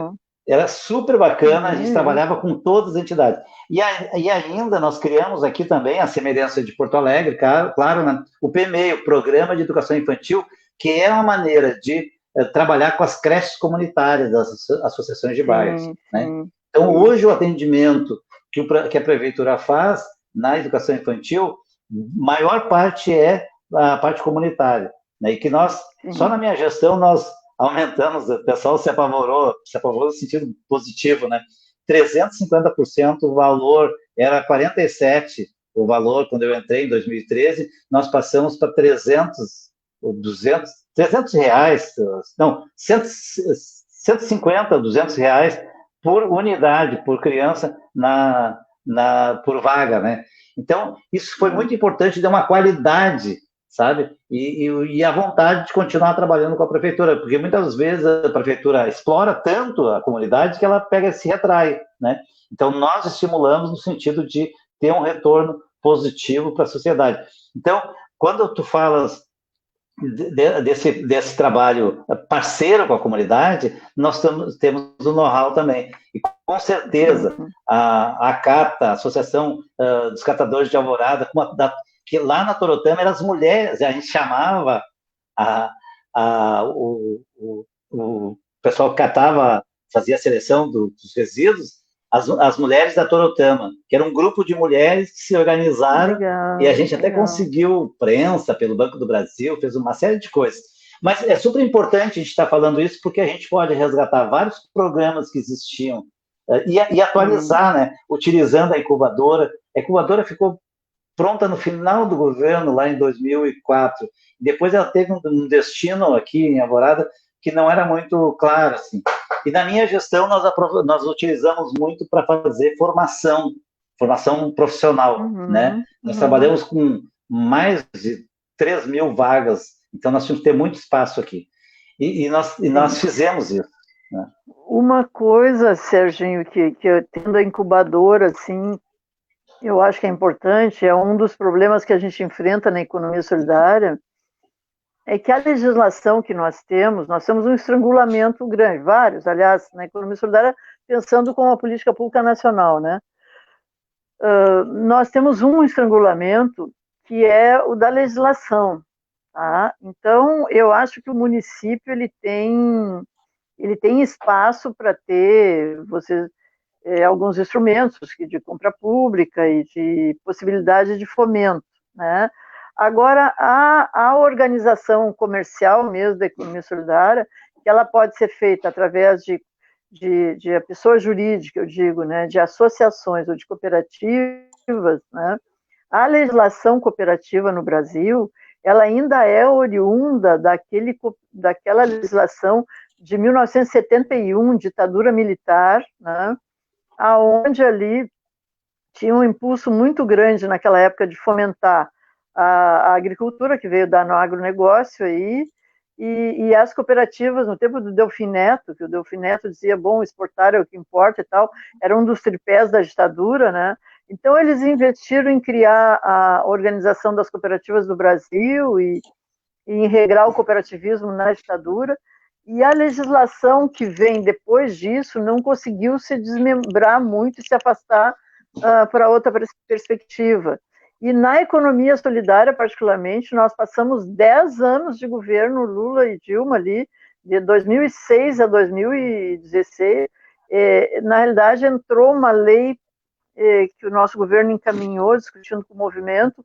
Era super bacana, a gente trabalhava com todas as entidades. E ainda nós criamos aqui também, a semelhança de Porto Alegre, claro, né? O PMEI, o Programa de Educação Infantil, que é uma maneira de trabalhar com as creches comunitárias das associações de bairros, né? Então, hoje, o atendimento que a prefeitura faz na educação infantil, maior parte é a parte comunitária, né? E que nós, só na minha gestão, nós aumentamos, o pessoal se apavorou no sentido positivo, né? 350% o valor, era 47% o valor quando eu entrei em 2013, nós passamos para 300 reais, não, 150, 200 reais por unidade, por criança, por vaga, né? Então, isso foi muito importante, deu uma qualidade, sabe? E a vontade de continuar trabalhando com a prefeitura, porque muitas vezes a prefeitura explora tanto a comunidade que ela pega e se retrai, né? Então, nós estimulamos no sentido de ter um retorno positivo para a sociedade. Então, quando tu falas desse trabalho parceiro com a comunidade, nós temos o know-how também. E, com certeza, a CATA, a Associação dos Catadores de Alvorada, que lá na Torotama eram as mulheres, a gente chamava o pessoal que catava, fazia a seleção dos resíduos, as mulheres da Torotama, que era um grupo de mulheres que se organizaram, e a gente até conseguiu prensa pelo Banco do Brasil, fez uma série de coisas. Mas é super importante a gente estar falando isso, porque a gente pode resgatar vários programas que existiam e atualizar, né? Utilizando a incubadora. A incubadora ficou pronta no final do governo, lá em 2004. Depois ela teve um destino aqui em Alvorada que não era muito claro, assim. E na minha gestão nós utilizamos muito para fazer formação profissional, né? Nós trabalhamos com mais de 3.000 vagas, então nós tínhamos que ter muito espaço aqui. E nós fizemos isso, né? Uma coisa, Serginho, que tendo a incubadora, assim, eu acho que é importante, é um dos problemas que a gente enfrenta na economia solidária, é que a legislação que nós temos um estrangulamento grande, vários, aliás, na economia solidária, pensando como a política pública nacional, né? Nós temos um estrangulamento que é o da legislação, tá? Então, eu acho que o município ele tem espaço para ter alguns instrumentos de compra pública e de possibilidade de fomento, né? Agora, a organização comercial mesmo da economia solidária, que ela pode ser feita através de a pessoa jurídica, eu digo, né, de associações ou de cooperativas, né? A legislação cooperativa no Brasil, ela ainda é oriunda daquela legislação de 1971, ditadura militar, né? Aonde ali tinha um impulso muito grande naquela época de fomentar a agricultura, que veio dar no agronegócio aí, e as cooperativas, no tempo do Delfim Neto, que o Delfim Neto dizia, bom, exportar é o que importa e tal, era um dos tripés da ditadura, né? Então, eles investiram em criar a Organização das Cooperativas do Brasil e em regrar o cooperativismo na ditadura, e a legislação que vem depois disso não conseguiu se desmembrar muito e se afastar para outra perspectiva. E na economia solidária, particularmente, nós passamos 10 anos de governo Lula e Dilma ali, de 2006 a 2016. Na realidade, entrou uma lei que o nosso governo encaminhou, discutindo com o movimento,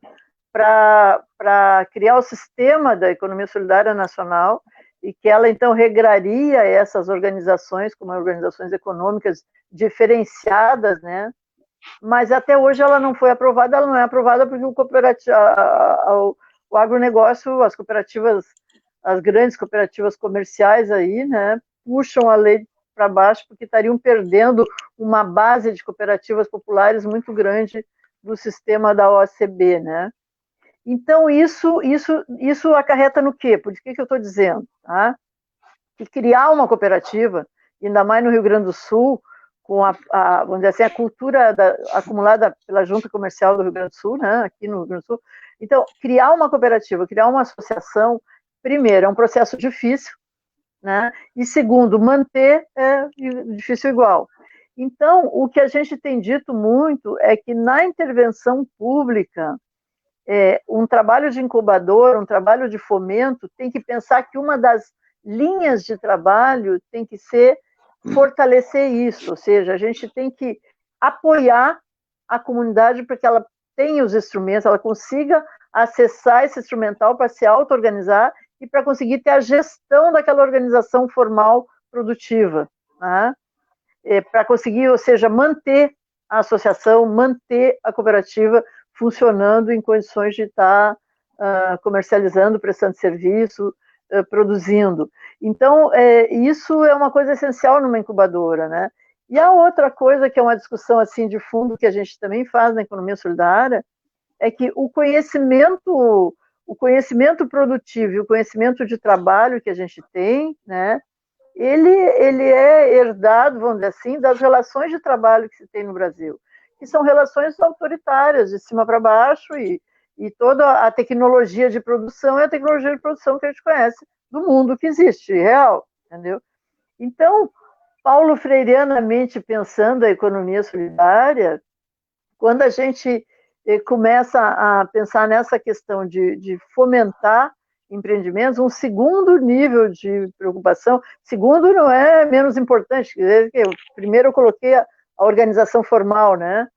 para criar o sistema da economia solidária nacional, e que ela, então, regraria essas organizações como organizações econômicas diferenciadas, né? Mas até hoje ela não foi aprovada, ela não é aprovada porque o agronegócio, as cooperativas, as grandes cooperativas comerciais aí, né, puxam a lei para baixo porque estariam perdendo uma base de cooperativas populares muito grande do sistema da OCB, né? Então, isso acarreta no quê? Por que eu estou dizendo? Tá? Que criar uma cooperativa, ainda mais no Rio Grande do Sul, com vamos dizer assim, a cultura acumulada pela Junta Comercial do Rio Grande do Sul, né, aqui no Rio Grande do Sul. Então, criar uma cooperativa, criar uma associação, primeiro, é um processo difícil, né, e segundo, manter é difícil igual. Então, o que a gente tem dito muito é que na intervenção pública, um trabalho de incubador, um trabalho de fomento, tem que pensar que uma das linhas de trabalho tem que ser fortalecer isso, ou seja, a gente tem que apoiar a comunidade para que ela tenha os instrumentos, ela consiga acessar esse instrumental para se auto-organizar e para conseguir ter a gestão daquela organização formal produtiva, né? Para conseguir, ou seja, manter a associação, manter a cooperativa funcionando em condições de estar comercializando, prestando serviço, produzindo. Então, isso é uma coisa essencial numa incubadora, né? E a outra coisa, que é uma discussão assim de fundo que a gente também faz na economia solidária, é que o conhecimento produtivo e o conhecimento de trabalho que a gente tem, né, ele é herdado, vamos dizer assim, das relações de trabalho que se tem no Brasil, que são relações autoritárias, de cima para baixo, e toda a tecnologia de produção é a tecnologia de produção que a gente conhece do mundo que existe, real, entendeu? Então, Paulo Freireanamente pensando a economia solidária, quando a gente começa a pensar nessa questão de fomentar empreendimentos, um segundo nível de preocupação, segundo não é menos importante, quer dizer, primeiro eu coloquei a organização formal, né?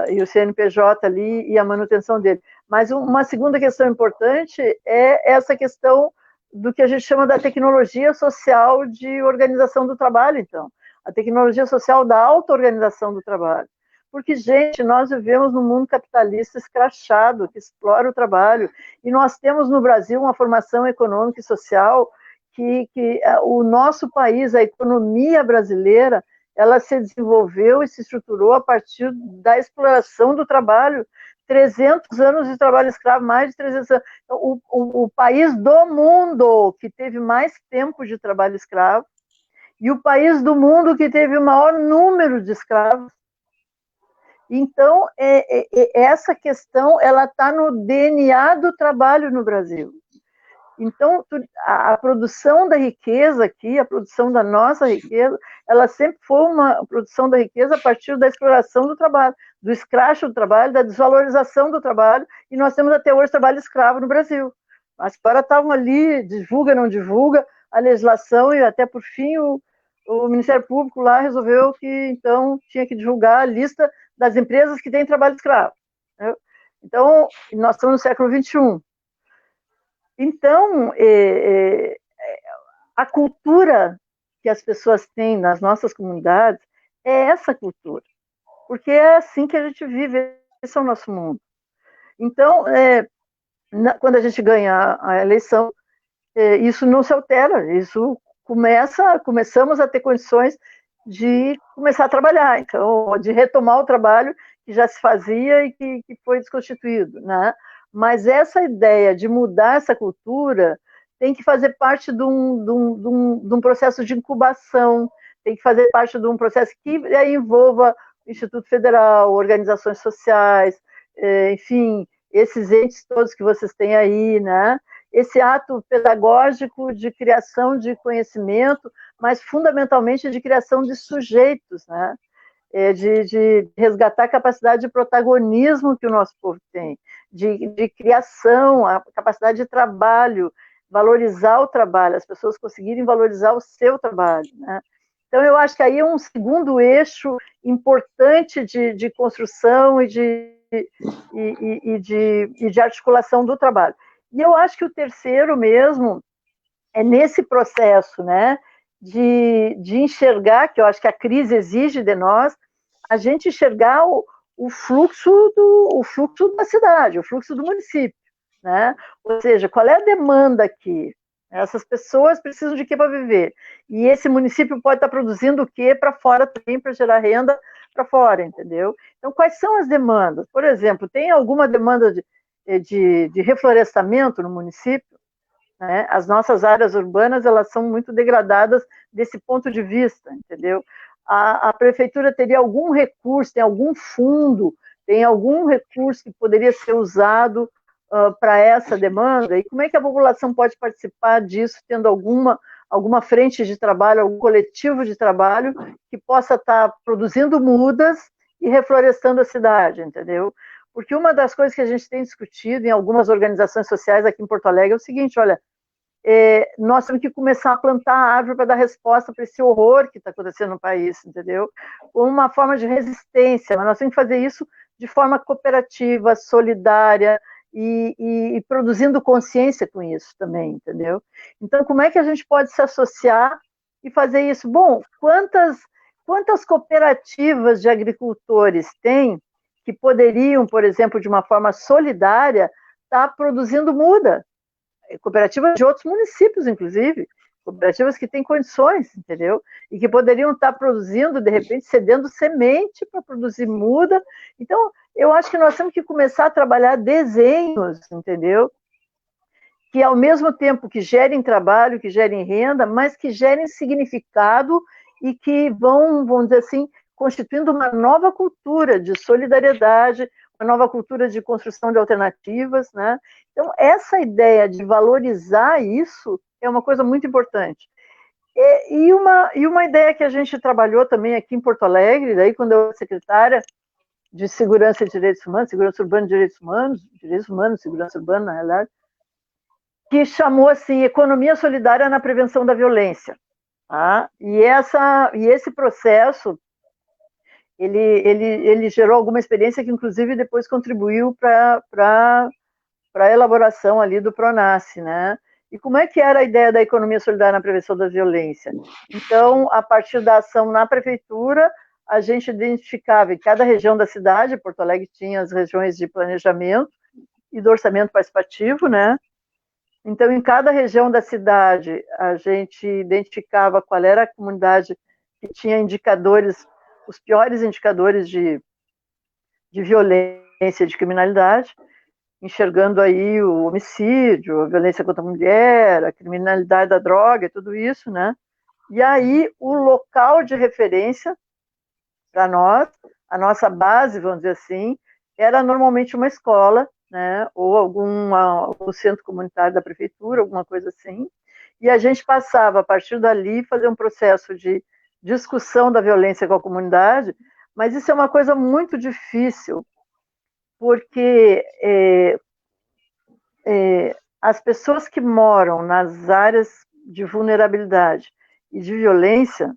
E o CNPJ ali e a manutenção dele. Mas uma segunda questão importante é essa questão do que a gente chama da tecnologia social de organização do trabalho, então. A tecnologia social da auto-organização do trabalho. Porque, gente, nós vivemos num mundo capitalista escrachado, que explora o trabalho, e nós temos no Brasil uma formação econômica e social que o nosso país, a economia brasileira, ela se desenvolveu e se estruturou a partir da exploração do trabalho. 300 anos de trabalho escravo, mais de 300 anos. Então, o país do mundo que teve mais tempo de trabalho escravo e o país do mundo que teve o maior número de escravos. Então, essa questão ela está no DNA do trabalho no Brasil. Então, a produção da riqueza aqui, a produção da nossa riqueza, ela sempre foi uma produção da riqueza a partir da exploração do trabalho, do escracho do trabalho, da desvalorização do trabalho, e nós temos até hoje trabalho escravo no Brasil. Mas agora estavam ali, divulga, não divulga, a legislação, e até por fim o Ministério Público lá resolveu que, então, tinha que divulgar a lista das empresas que têm trabalho escravo. Né? Então, nós estamos no século XXI. Então, a cultura que as pessoas têm nas nossas comunidades é essa cultura, porque é assim que a gente vive, esse é o nosso mundo. Então, quando a gente ganha a eleição, isso não se altera, isso começamos a ter condições de começar a trabalhar, então, de retomar o trabalho que já se fazia e que foi desconstituído, né? Mas essa ideia de mudar essa cultura tem que fazer parte de um processo de incubação, tem que fazer parte de um processo que envolva Instituto Federal, organizações sociais, enfim, esses entes todos que vocês têm aí, né? Esse ato pedagógico de criação de conhecimento, mas fundamentalmente de criação de sujeitos, né? De resgatar a capacidade de protagonismo que o nosso povo tem, de criação, a capacidade de trabalho, valorizar o trabalho, as pessoas conseguirem valorizar o seu trabalho, né? Então, eu acho que aí é um segundo eixo importante de construção e de articulação do trabalho. E eu acho que o terceiro mesmo é nesse processo, né, de enxergar, que eu acho que a crise exige de nós, a gente enxergar o fluxo da cidade, o fluxo do município, né? Ou seja, qual é a demanda aqui? Essas pessoas precisam de quê para viver? E esse município pode estar produzindo o quê para fora também, para gerar renda para fora, entendeu? Então, quais são as demandas? Por exemplo, tem alguma demanda de reflorestamento no município? Né? As nossas áreas urbanas, elas são muito degradadas desse ponto de vista, entendeu? A prefeitura teria algum recurso, tem algum fundo, tem algum recurso que poderia ser usado para essa demanda? E como é que a população pode participar disso, tendo alguma frente de trabalho, algum coletivo de trabalho que possa estar produzindo mudas e reflorestando a cidade, entendeu? Porque uma das coisas que a gente tem discutido em algumas organizações sociais aqui em Porto Alegre é o seguinte, olha, nós temos que começar a plantar árvore para dar resposta para esse horror que está acontecendo no país, entendeu? Uma forma de resistência, mas nós temos que fazer isso de forma cooperativa, solidária e produzindo consciência com isso também, entendeu? Então, como é que a gente pode se associar e fazer isso? Bom, quantas cooperativas de agricultores tem que poderiam, por exemplo, de uma forma solidária, estar produzindo muda? Cooperativas de outros municípios, inclusive, cooperativas que têm condições, entendeu? E que poderiam estar produzindo, de repente, cedendo semente para produzir muda. Então, eu acho que nós temos que começar a trabalhar desenhos, entendeu? Que, ao mesmo tempo que gerem trabalho, que gerem renda, mas que gerem significado e que vamos dizer assim, constituindo uma nova cultura de solidariedade, uma nova cultura de construção de alternativas, né? Então, essa ideia de valorizar isso é uma coisa muito importante. E uma ideia que a gente trabalhou também aqui em Porto Alegre, daí quando eu era secretária de Segurança e Direitos Humanos, Segurança Urbana e Direitos Humanos, Segurança Urbana, na realidade, que chamou assim, Economia Solidária na Prevenção da Violência. Tá? E esse processo, ele gerou alguma experiência que, inclusive, depois contribuiu para a elaboração ali do PRONASSE, né? E como é que era a ideia da economia solidária na prevenção da violência? Então, a partir da ação na prefeitura, a gente identificava em cada região da cidade, Porto Alegre tinha as regiões de planejamento e do orçamento participativo, né? Então, em cada região da cidade, a gente identificava qual era a comunidade que tinha indicadores, os piores indicadores de violência, de criminalidade, enxergando aí o homicídio, a violência contra a mulher, a criminalidade da droga, tudo isso, né? E aí o local de referência para nós, a nossa base, vamos dizer assim, era normalmente uma escola, né? Ou algum centro comunitário da prefeitura, alguma coisa assim. E a gente passava, a partir dali, fazer um processo de discussão da violência com a comunidade, mas isso é uma coisa muito difícil, porque as pessoas que moram nas áreas de vulnerabilidade e de violência,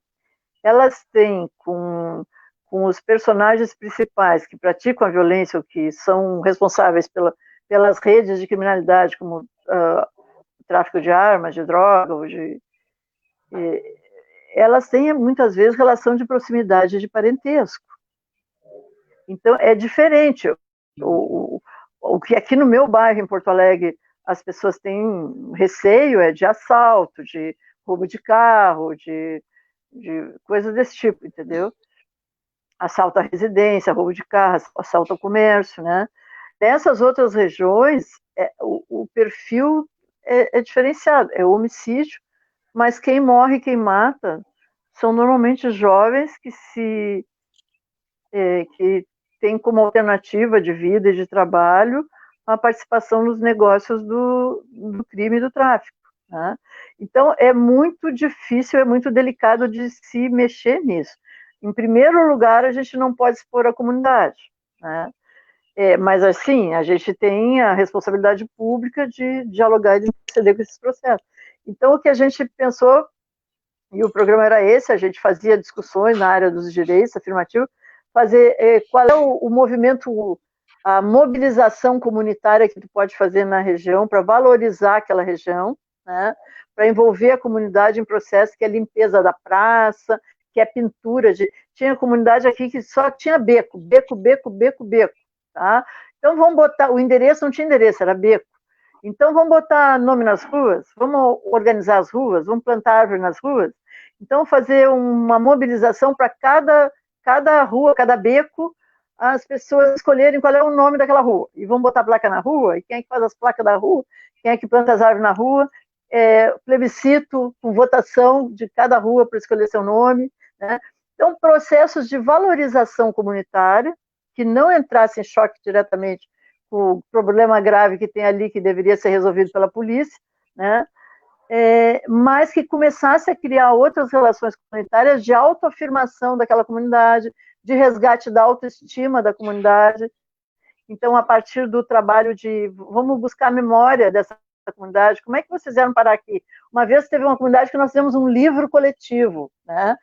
elas têm com os personagens principais que praticam a violência, ou que são responsáveis pelas redes de criminalidade, como tráfico de armas, de droga, elas têm muitas vezes relação de proximidade, de parentesco. Então, é diferente. O que aqui no meu bairro, em Porto Alegre, as pessoas têm receio é de assalto, de roubo de carro, de coisas desse tipo, entendeu? assalto à residência, roubo de carro, assalto ao comércio, né? Nessas outras regiões, o perfil é diferenciado, é homicídio, mas quem morre, quem mata, são normalmente jovens que têm como alternativa de vida e de trabalho a participação nos negócios do crime e do tráfico, né? Então, é muito difícil, é muito delicado de se mexer nisso. Em primeiro lugar, a gente não pode expor a comunidade, né? Mas, assim, a gente tem a responsabilidade pública de dialogar e de interceder com esses processos. Então, o que a gente pensou, e o programa era esse, a gente fazia discussões na área dos direitos afirmativos, fazer qual é o movimento, a mobilização comunitária que tu pode fazer na região para valorizar aquela região, né? Para envolver a comunidade em processo que é limpeza da praça, que é pintura. Tinha comunidade aqui que só tinha beco, beco, beco, beco, beco. Tá? Então vamos botar, o endereço não tinha endereço, era beco. Então vamos botar nome nas ruas, vamos organizar as ruas, vamos plantar árvore nas ruas. Então fazer uma mobilização para cada rua, cada beco, as pessoas escolherem qual é o nome daquela rua. E vão botar placa na rua, e quem é que faz as placas da rua, quem é que planta as árvores na rua, plebiscito com votação de cada rua para escolher seu nome, né? Então processos de valorização comunitária, que não entrasse em choque diretamente com o problema grave que tem ali, que deveria ser resolvido pela polícia, né? Mas que começasse a criar outras relações comunitárias de autoafirmação daquela comunidade, de resgate da autoestima da comunidade. Então, a partir do trabalho de vamos buscar a memória dessa comunidade, como é que vocês vieram parar aqui? Uma vez teve uma comunidade que nós fizemos um livro coletivo, né?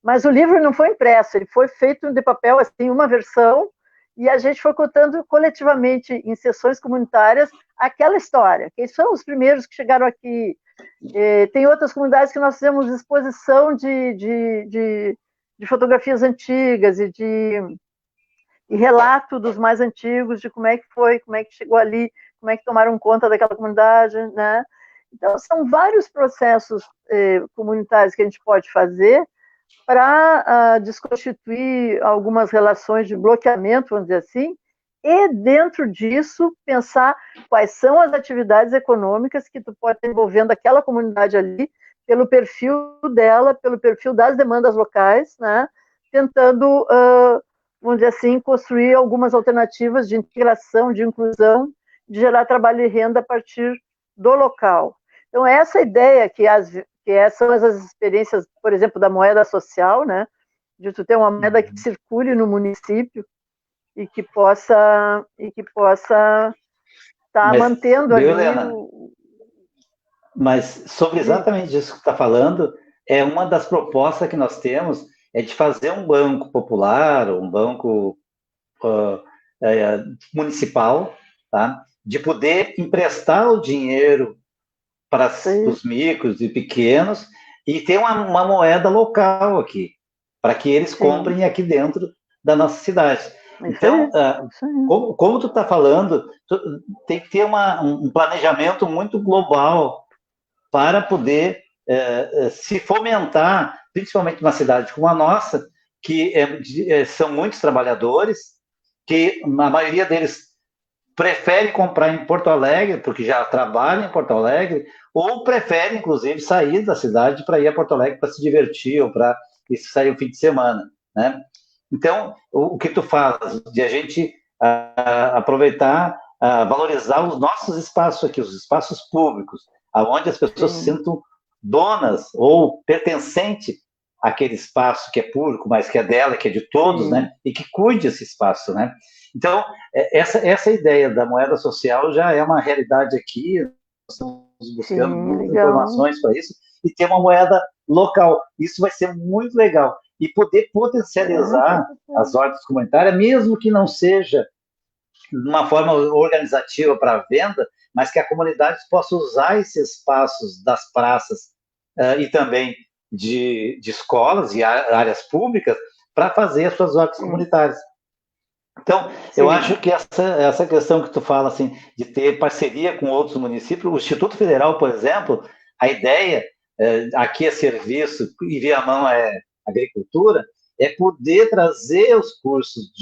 Mas o livro não foi impresso, ele foi feito de papel, assim, uma versão, e a gente foi contando coletivamente em sessões comunitárias aquela história. Quem são os primeiros que chegaram aqui? Tem outras comunidades que nós fizemos exposição de fotografias antigas e relato dos mais antigos de como é que foi, como é que chegou ali, como é que tomaram conta daquela comunidade, né? Então, são vários processos comunitários que a gente pode fazer para desconstituir algumas relações de bloqueamento, vamos dizer assim, e dentro disso pensar quais são as atividades econômicas que tu pode estar envolvendo aquela comunidade ali, pelo perfil dela, pelo perfil das demandas locais, né? Tentando, vamos dizer assim, construir algumas alternativas de integração, de inclusão, de gerar trabalho e renda a partir do local. Então, essa ideia que são essas experiências, por exemplo, da moeda social, né? De tu ter uma moeda que circule no município e que possa estar mantendo ali Helena, mas sobre exatamente isso que tu está falando, uma das propostas que nós temos é de fazer um banco popular, um banco municipal, tá? De poder emprestar o dinheiro para os micros e pequenos e ter uma moeda local aqui, para que eles comprem aqui dentro da nossa cidade. Então, como tu está falando, tem que ter um planejamento muito global para poder se fomentar, principalmente numa cidade como a nossa, que são muitos trabalhadores, que a maioria deles prefere comprar em Porto Alegre, porque já trabalha em Porto Alegre, ou prefere, inclusive, sair da cidade para ir a Porto Alegre para se divertir ou para sair o fim de semana, né? Então, o que tu falas de a gente aproveitar, valorizar os nossos espaços aqui, os espaços públicos, aonde as pessoas se sintam donas ou pertencente àquele espaço que é público, mas que é dela, que é de todos, né? E que cuide esse espaço, né? Então, essa ideia da moeda social já é uma realidade aqui, nós estamos buscando muitas informações para isso, e ter uma moeda local. Isso vai ser muito legal. E poder potencializar as hortas comunitárias, mesmo que não seja de uma forma organizativa para venda, mas que a comunidade possa usar esses espaços das praças e também de escolas e áreas públicas para fazer as suas hortas comunitárias. Então, eu acho que essa questão que tu fala, assim, de ter parceria com outros municípios, o Instituto Federal, por exemplo, a ideia, aqui é serviço e Viamão é agricultura, é poder trazer os cursos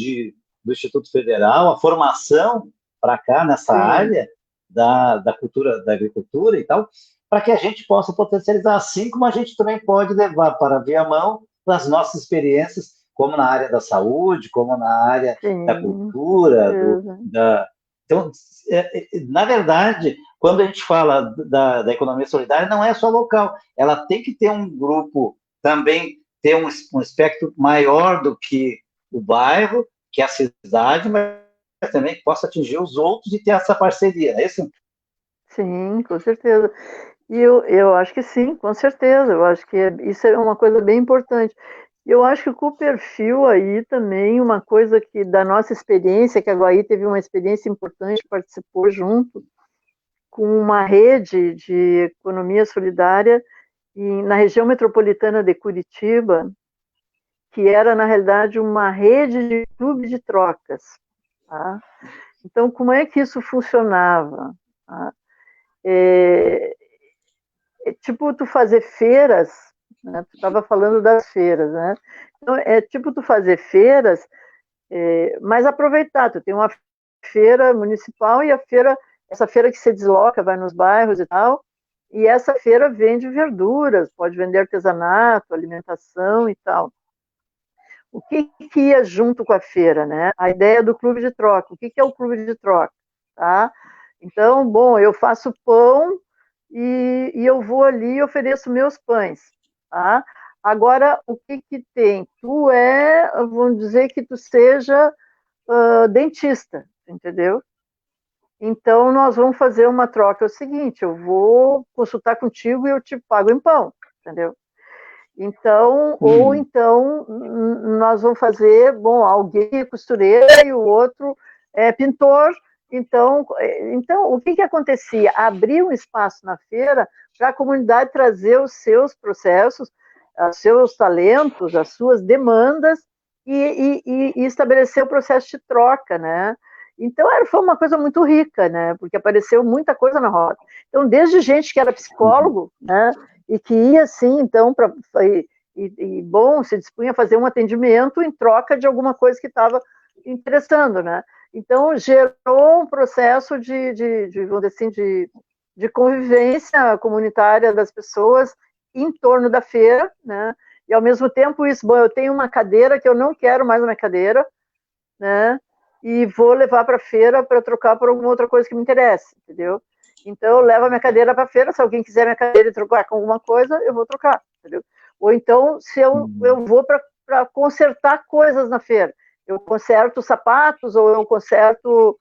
do Instituto Federal, a formação para cá, nessa área da cultura, da agricultura e tal, para que a gente possa potencializar, assim como a gente também pode levar para Viamão as nossas experiências, como na área da saúde, como na área da cultura, então, na verdade, quando a gente fala da economia solidária, não é só local, ela tem que ter um grupo também, ter um espectro maior do que o bairro, que é a cidade, mas também que possa atingir os outros e ter essa parceria, é isso? Sim, com certeza. E eu acho que sim, com certeza. Eu acho que isso é uma coisa bem importante. Eu acho que com o perfil aí também, uma coisa que da nossa experiência, que a Guaí teve uma experiência importante, participou junto com uma rede de economia solidária na região metropolitana de Curitiba, que era, na realidade, uma rede de clube de trocas. Tá? Então, como é que isso funcionava? Tá? Tipo tu fazer feiras, né? Tu estava falando das feiras, né? Então, é tipo tu fazer feiras, mas aproveitar, tu tem uma feira municipal e essa feira que se desloca, vai nos bairros e tal, e essa feira vende verduras, pode vender artesanato, alimentação e tal. O que ia junto com a feira, né? A ideia do clube de troca. O que é o clube de troca? Tá? Então, bom, eu faço pão e eu vou ali e ofereço meus pães. Tá? Agora, o que tem? Vamos dizer que tu seja dentista, entendeu? Então, nós vamos fazer uma troca. É o seguinte, eu vou consultar contigo e eu te pago em pão, entendeu? Então, ou então, nós vamos fazer, bom, alguém é costureira e o outro é pintor. Então o que acontecia? Abrir um espaço na feira para a comunidade trazer os seus processos, os seus talentos, as suas demandas e estabelecer o processo de troca, né? Então, foi uma coisa muito rica, né? Porque apareceu muita coisa na roda. Então, desde gente que era psicólogo, né? E que ia, assim, então, bom, se dispunha a fazer um atendimento em troca de alguma coisa que estava interessando, né? Então, gerou um processo vamos dizer assim, de convivência comunitária das pessoas em torno da feira, né? E, ao mesmo tempo, isso, bom, eu tenho uma cadeira que eu não quero mais uma cadeira, né? E vou levar para a feira para trocar por alguma outra coisa que me interesse, entendeu? Então, eu levo a minha cadeira para a feira, se alguém quiser minha cadeira e trocar com alguma coisa, eu vou trocar, entendeu? Ou então, se eu vou para consertar coisas na feira, eu conserto sapatos, ou eu conserto,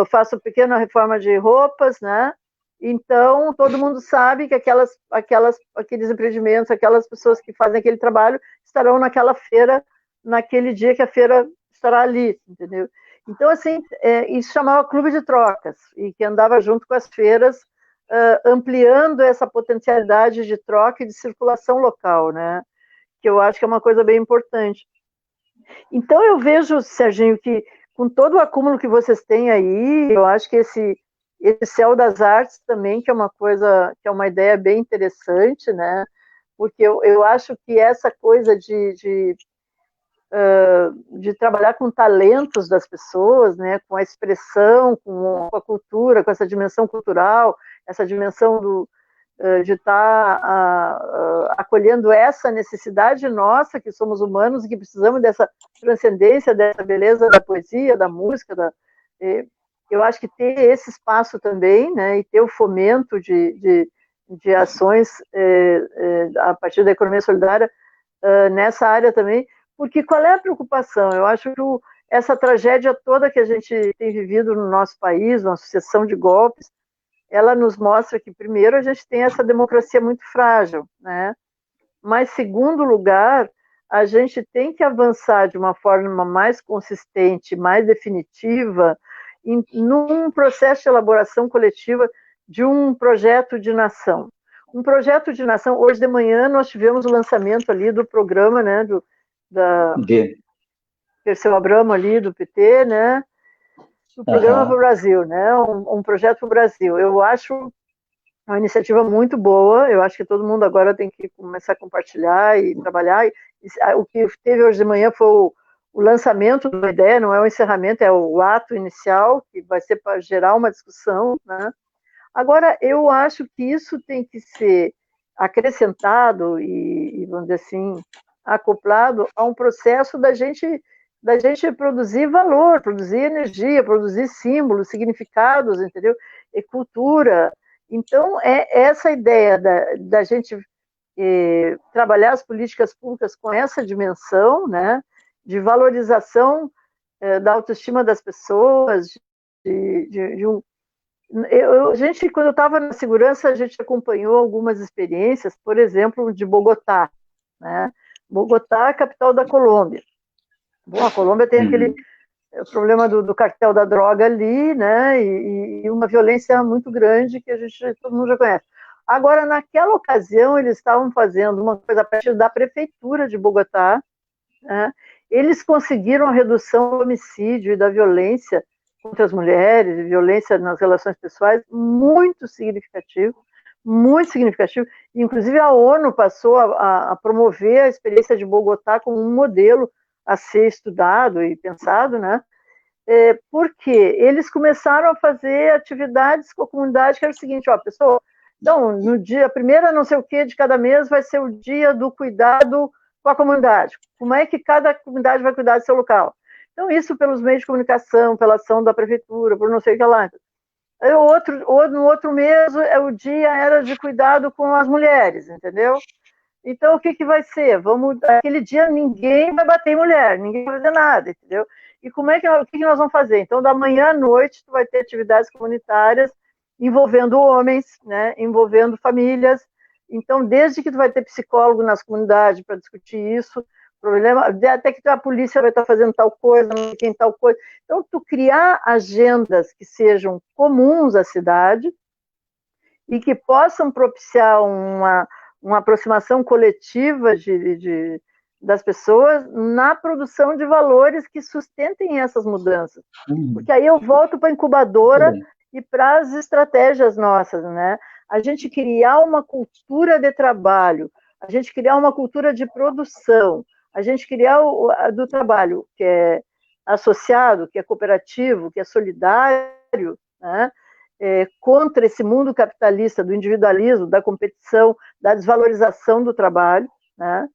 faço pequena reforma de roupas, né? Então, todo mundo sabe que aqueles empreendimentos, aquelas pessoas que fazem aquele trabalho, estarão naquela feira, naquele dia que a feira estará ali, entendeu? Então, assim, isso chamava clube de trocas, e que andava junto com as feiras, ampliando essa potencialidade de troca e de circulação local, né? Que eu acho que é uma coisa bem importante. Então, eu vejo, Serginho, que com todo o acúmulo que vocês têm aí, eu acho que esse céu das artes também, que é uma coisa, que é uma ideia bem interessante, né? Porque eu acho que essa coisa de trabalhar com talentos das pessoas, né, com a expressão, com a cultura, com essa dimensão cultural, essa dimensão de estar acolhendo essa necessidade nossa, que somos humanos e que precisamos dessa transcendência, dessa beleza da poesia, da música. Eu acho que ter esse espaço também, né, e ter o fomento de ações a partir da economia solidária nessa área também, porque qual é a preocupação? Eu acho que essa tragédia toda que a gente tem vivido no nosso país, uma sucessão de golpes, ela nos mostra que, primeiro, a gente tem essa democracia muito frágil, né? Mas, segundo lugar, a gente tem que avançar de uma forma mais consistente, mais definitiva, num processo de elaboração coletiva de um projeto de nação. Um projeto de nação, hoje de manhã nós tivemos o lançamento ali do programa, né, da Perseu Abramo ali, do PT, né, o programa para o Brasil, né, um projeto para o Brasil. Eu acho uma iniciativa muito boa, eu acho que todo mundo agora tem que começar a compartilhar e trabalhar, O que teve hoje de manhã foi o lançamento da ideia, não é o encerramento, é o ato inicial, que vai ser para gerar uma discussão, né? Agora, eu acho que isso tem que ser acrescentado e vamos dizer assim, acoplado a um processo da gente produzir valor, produzir energia, produzir símbolos, significados, entendeu? E cultura. Então, é essa ideia da gente trabalhar as políticas públicas com essa dimensão, né, de valorização da autoestima das pessoas, de um quando eu estava na segurança, a gente acompanhou algumas experiências, por exemplo, de Bogotá, né? Bogotá é a capital da Colômbia. Bom, a Colômbia tem aquele problema do cartel da droga ali, né? E uma violência muito grande que todo mundo já conhece. Agora, naquela ocasião, eles estavam fazendo uma coisa a partir da prefeitura de Bogotá, né? Eles conseguiram a redução do homicídio e da violência contra as mulheres, e violência nas relações pessoais, muito significativo, muito significativo. Inclusive, a ONU passou a promover a experiência de Bogotá como um modelo a ser estudado e pensado, né? Porque eles começaram a fazer atividades com a comunidade, que era o seguinte, ó, pessoal, então, no dia, a primeira não sei o que de cada mês vai ser o dia do cuidado com a comunidade. Como é que cada comunidade vai cuidar do seu local? Então, isso pelos meios de comunicação, pela ação da prefeitura, por não sei o que lá. No outro mês, o dia era de cuidado com as mulheres, entendeu? Então, o que vai ser? Aquele dia ninguém vai bater em mulher, ninguém vai fazer nada, entendeu? E o que nós vamos fazer? Então, da manhã à noite, tu vai ter atividades comunitárias envolvendo homens, né, envolvendo famílias. Então, desde que tu vai ter psicólogo nas comunidades para discutir isso, problema, até que a polícia vai estar fazendo tal coisa, quem tal coisa. Então, tu criar agendas que sejam comuns à cidade e que possam propiciar uma aproximação coletiva das pessoas na produção de valores que sustentem essas mudanças. Porque aí eu volto para a incubadora e para as estratégias nossas, né? A gente criar uma cultura de trabalho, a gente criar uma cultura de produção, a gente criar do trabalho que é associado, que é cooperativo, que é solidário, né? Contra esse mundo capitalista do individualismo, da competição, da desvalorização do trabalho, né?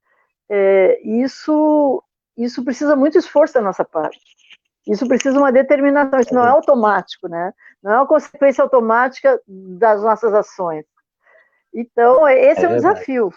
Isso precisa muito esforço da nossa parte. Isso precisa uma determinação, isso não é automático, né? Não é uma consequência automática das nossas ações. Então, esse é um desafio.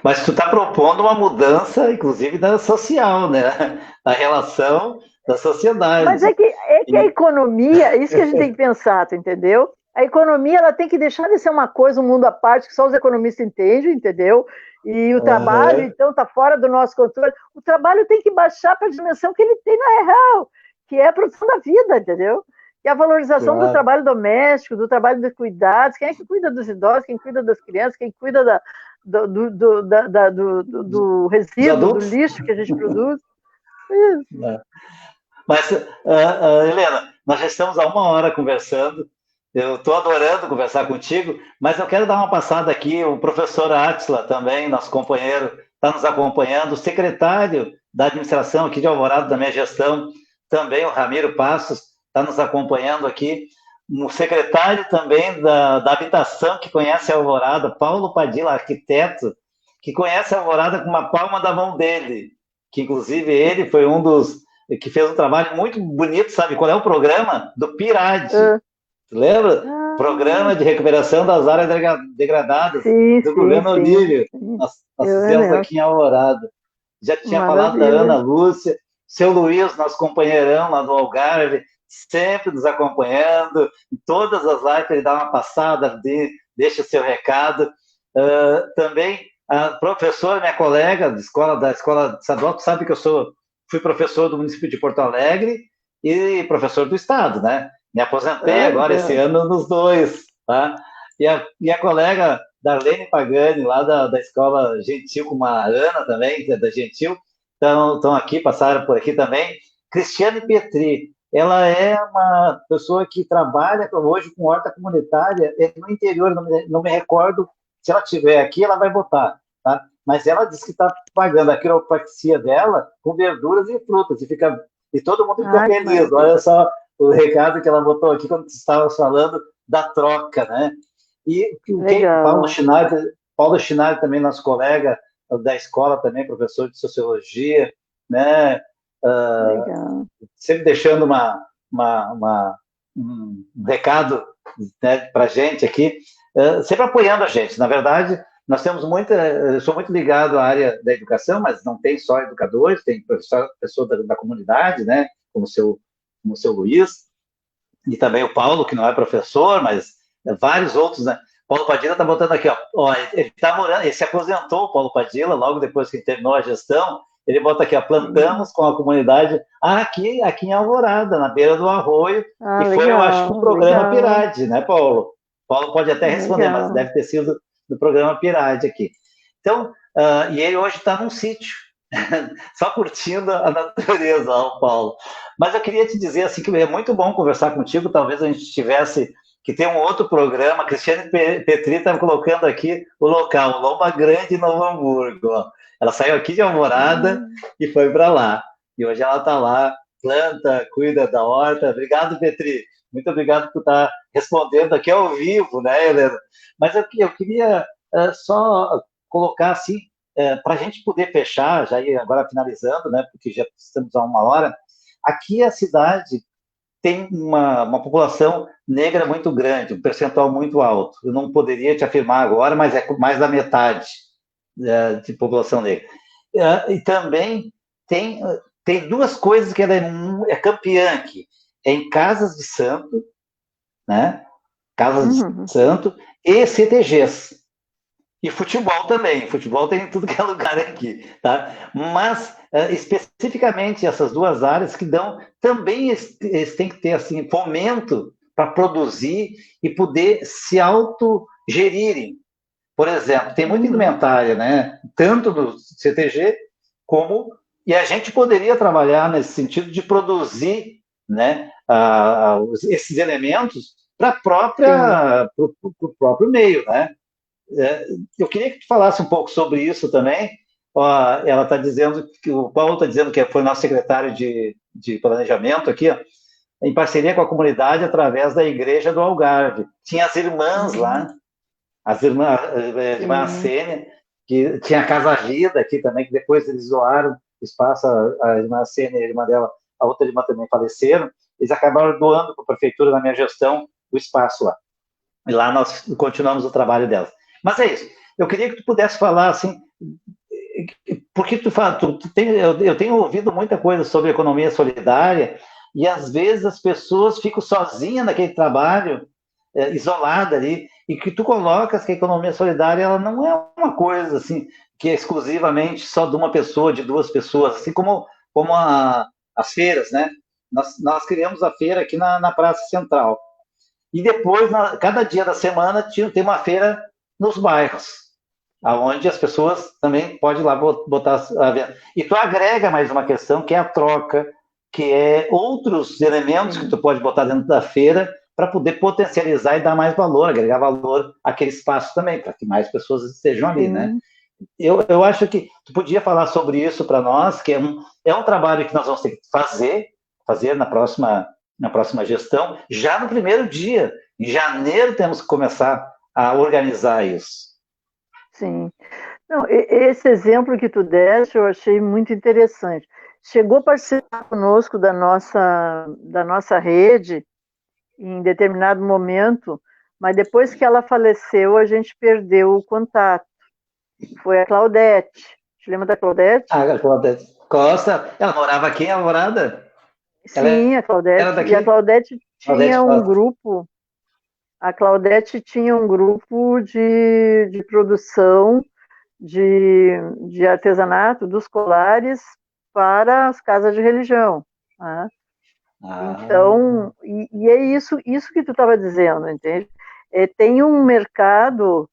Mas tu está propondo uma mudança, inclusive, da social, né? Da relação da sociedade. Mas é que a economia, isso que a gente tem que pensar, tu entendeu? A economia, ela tem que deixar de ser uma coisa, um mundo à parte, que só os economistas entendem, entendeu? E o trabalho, então, está fora do nosso controle. O trabalho tem que baixar para a dimensão que ele tem na real, que é a produção da vida, entendeu? Que é a valorização do trabalho doméstico, do trabalho de cuidados. Quem é que cuida dos idosos, quem cuida das crianças, quem cuida do resíduo, do lixo que a gente produz. Isso. Mas, Helena, nós já estamos há 1 hora conversando. Eu estou adorando conversar contigo, mas eu quero dar uma passada aqui. O professor Átila também, nosso companheiro, está nos acompanhando. O secretário da administração aqui de Alvorada, da minha gestão, também, o Ramiro Passos, está nos acompanhando aqui. O secretário também da habitação, que conhece a Alvorada, Paulo Padilla, arquiteto, que conhece a Alvorada com uma palma da mão dele, que inclusive ele foi um dos que fez um trabalho muito bonito, sabe qual é o programa? Do PIRAD. Tu lembra? Programa de recuperação das áreas degradadas do governo Olívio. Nós fizemos aqui em Alvorada. Já tinha falado da Ana Lúcia, seu Luiz, nosso companheirão lá do Algarve, sempre nos acompanhando. Em todas as lives ele dá uma passada, deixa o seu recado. Também a professora, minha colega da escola estadual, tu sabe que eu fui professor do município de Porto Alegre e professor do estado, né? Me aposentei agora esse ano nos dois, tá? E a colega Darlene Pagani, lá da Escola Gentil, com a Ana também, da Gentil, estão aqui, passaram por aqui também. Cristiane Petri, ela é uma pessoa que trabalha hoje com horta comunitária no interior, não me recordo, se ela estiver aqui, ela vai votar, tá? mas ela diz que está pagando a quiropraxia dela com verduras e frutas, e todo mundo fica feliz. Olha só o recado que ela botou aqui quando estava falando da troca, né? E o que Paulo Schneider também, nosso colega da escola também, professor de sociologia, né? Sempre deixando um recado, né, para a gente aqui, sempre apoiando a gente. Na verdade, nós temos eu sou muito ligado à área da educação, mas não tem só educadores, tem pessoa da comunidade, né, como o seu Luiz, e também o Paulo, que não é professor, mas vários outros, né? Paulo Padilha está botando aqui, ó, ele se aposentou, o Paulo Padilha, logo depois que terminou a gestão, ele bota aqui, ó, plantamos com a comunidade aqui em Alvorada, na beira do arroio, e foi, legal, eu acho, um programa Pirade, né, Paulo? Paulo pode até responder, mas deve ter sido do programa Pirade aqui. Então, e ele hoje está num sítio, só curtindo a natureza, ó, Paulo. Mas eu queria te dizer assim, que é muito bom conversar contigo, talvez a gente tivesse que ter um outro programa. Cristiane Petri está colocando aqui o local, Lomba Grande, Novo Hamburgo. Ó. Ela saiu aqui de Alvorada e foi para lá. E hoje ela está lá, planta, cuida da horta. Obrigado, Petri. Muito obrigado por estar respondendo aqui ao vivo, né, Helena? Mas eu queria só colocar assim, para a gente poder fechar, já ir agora finalizando, né, porque já estamos a 1 hora, aqui a cidade tem uma população negra muito grande, um percentual muito alto. Eu não poderia te afirmar agora, mas é mais da metade de população negra. E também tem 2 coisas que ela é campeã aqui. É em casas de santo, né? Casas de santo e CTGs. E futebol também. Futebol tem em tudo que é lugar aqui, tá? Mas, especificamente, essas 2 áreas que dão, também eles têm que ter, assim, fomento para produzir e poder se autogerirem. Por exemplo, tem muita indumentária, né? Tanto do CTG como... E a gente poderia trabalhar nesse sentido de produzir, né, esses elementos para o próprio meio, né? Eu queria que tu falasse um pouco sobre isso também. Ela está dizendo que o Paulo está dizendo que foi nosso secretário de planejamento aqui, ó, em parceria com a comunidade através da Igreja do Algarve. Tinha as irmãs lá, as irmãs, a irmã Sênia, que tinha a Casa Vida aqui também, que depois eles doaram espaço, a irmã Sênia e a irmã dela, a outra irmã também faleceram, eles acabaram doando para a prefeitura, na minha gestão, o espaço lá. E lá nós continuamos o trabalho delas. Mas é isso. Eu queria que tu pudesse falar assim, porque eu tenho ouvido muita coisa sobre economia solidária e às vezes as pessoas ficam sozinhas naquele trabalho, isolada ali, e que tu colocas que a economia solidária ela não é uma coisa assim que é exclusivamente só de uma pessoa, de 2 pessoas, assim como as feiras, né? Nós criamos a feira aqui na Praça Central. E depois, cada dia da semana, tem uma feira nos bairros, onde as pessoas também podem ir lá botar a venda. E tu agrega mais uma questão, que é a troca, que é outros elementos que tu pode botar dentro da feira para poder potencializar e dar mais valor, agregar valor àquele espaço também, para que mais pessoas estejam ali, né? Eu acho que tu podia falar sobre isso para nós, que é um trabalho que nós vamos ter que fazer na próxima gestão, já no primeiro dia. Em janeiro temos que começar a organizar isso. Sim. Não, esse exemplo que tu deste, eu achei muito interessante. Chegou a participar conosco da nossa rede em determinado momento, mas depois que ela faleceu, a gente perdeu o contato. Foi a Claudete. Te lembra da Claudete? A Claudete Costa, ela morava aqui em Alvorada? Sim, a Claudete. E a Claudete tinha um grupo. A Claudete tinha um grupo de produção de artesanato dos colares para as casas de religião. Né? Então, e é isso que tu estava dizendo, entende? Tem um mercado,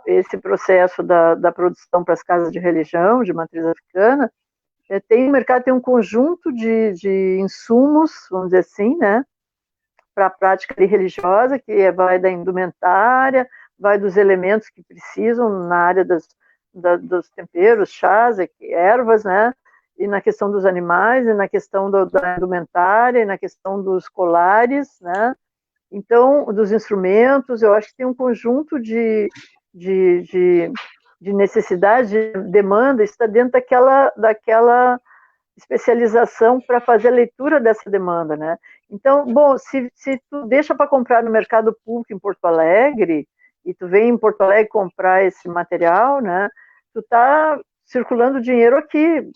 esse processo da produção para as casas de religião, de matriz africana, tem um mercado, tem um conjunto de insumos, vamos dizer assim, né, para a prática religiosa, que vai da indumentária, vai dos elementos que precisam na área dos temperos, chás, ervas, né? E na questão dos animais, e na questão da indumentária, e na questão dos colares, né? Então, dos instrumentos, eu acho que tem um conjunto de necessidade, de demanda, está dentro daquela especialização para fazer a leitura dessa demanda, né? Então, bom, se tu deixa para comprar no mercado público em Porto Alegre, e tu vem em Porto Alegre comprar esse material, né? Tu tá circulando dinheiro aqui.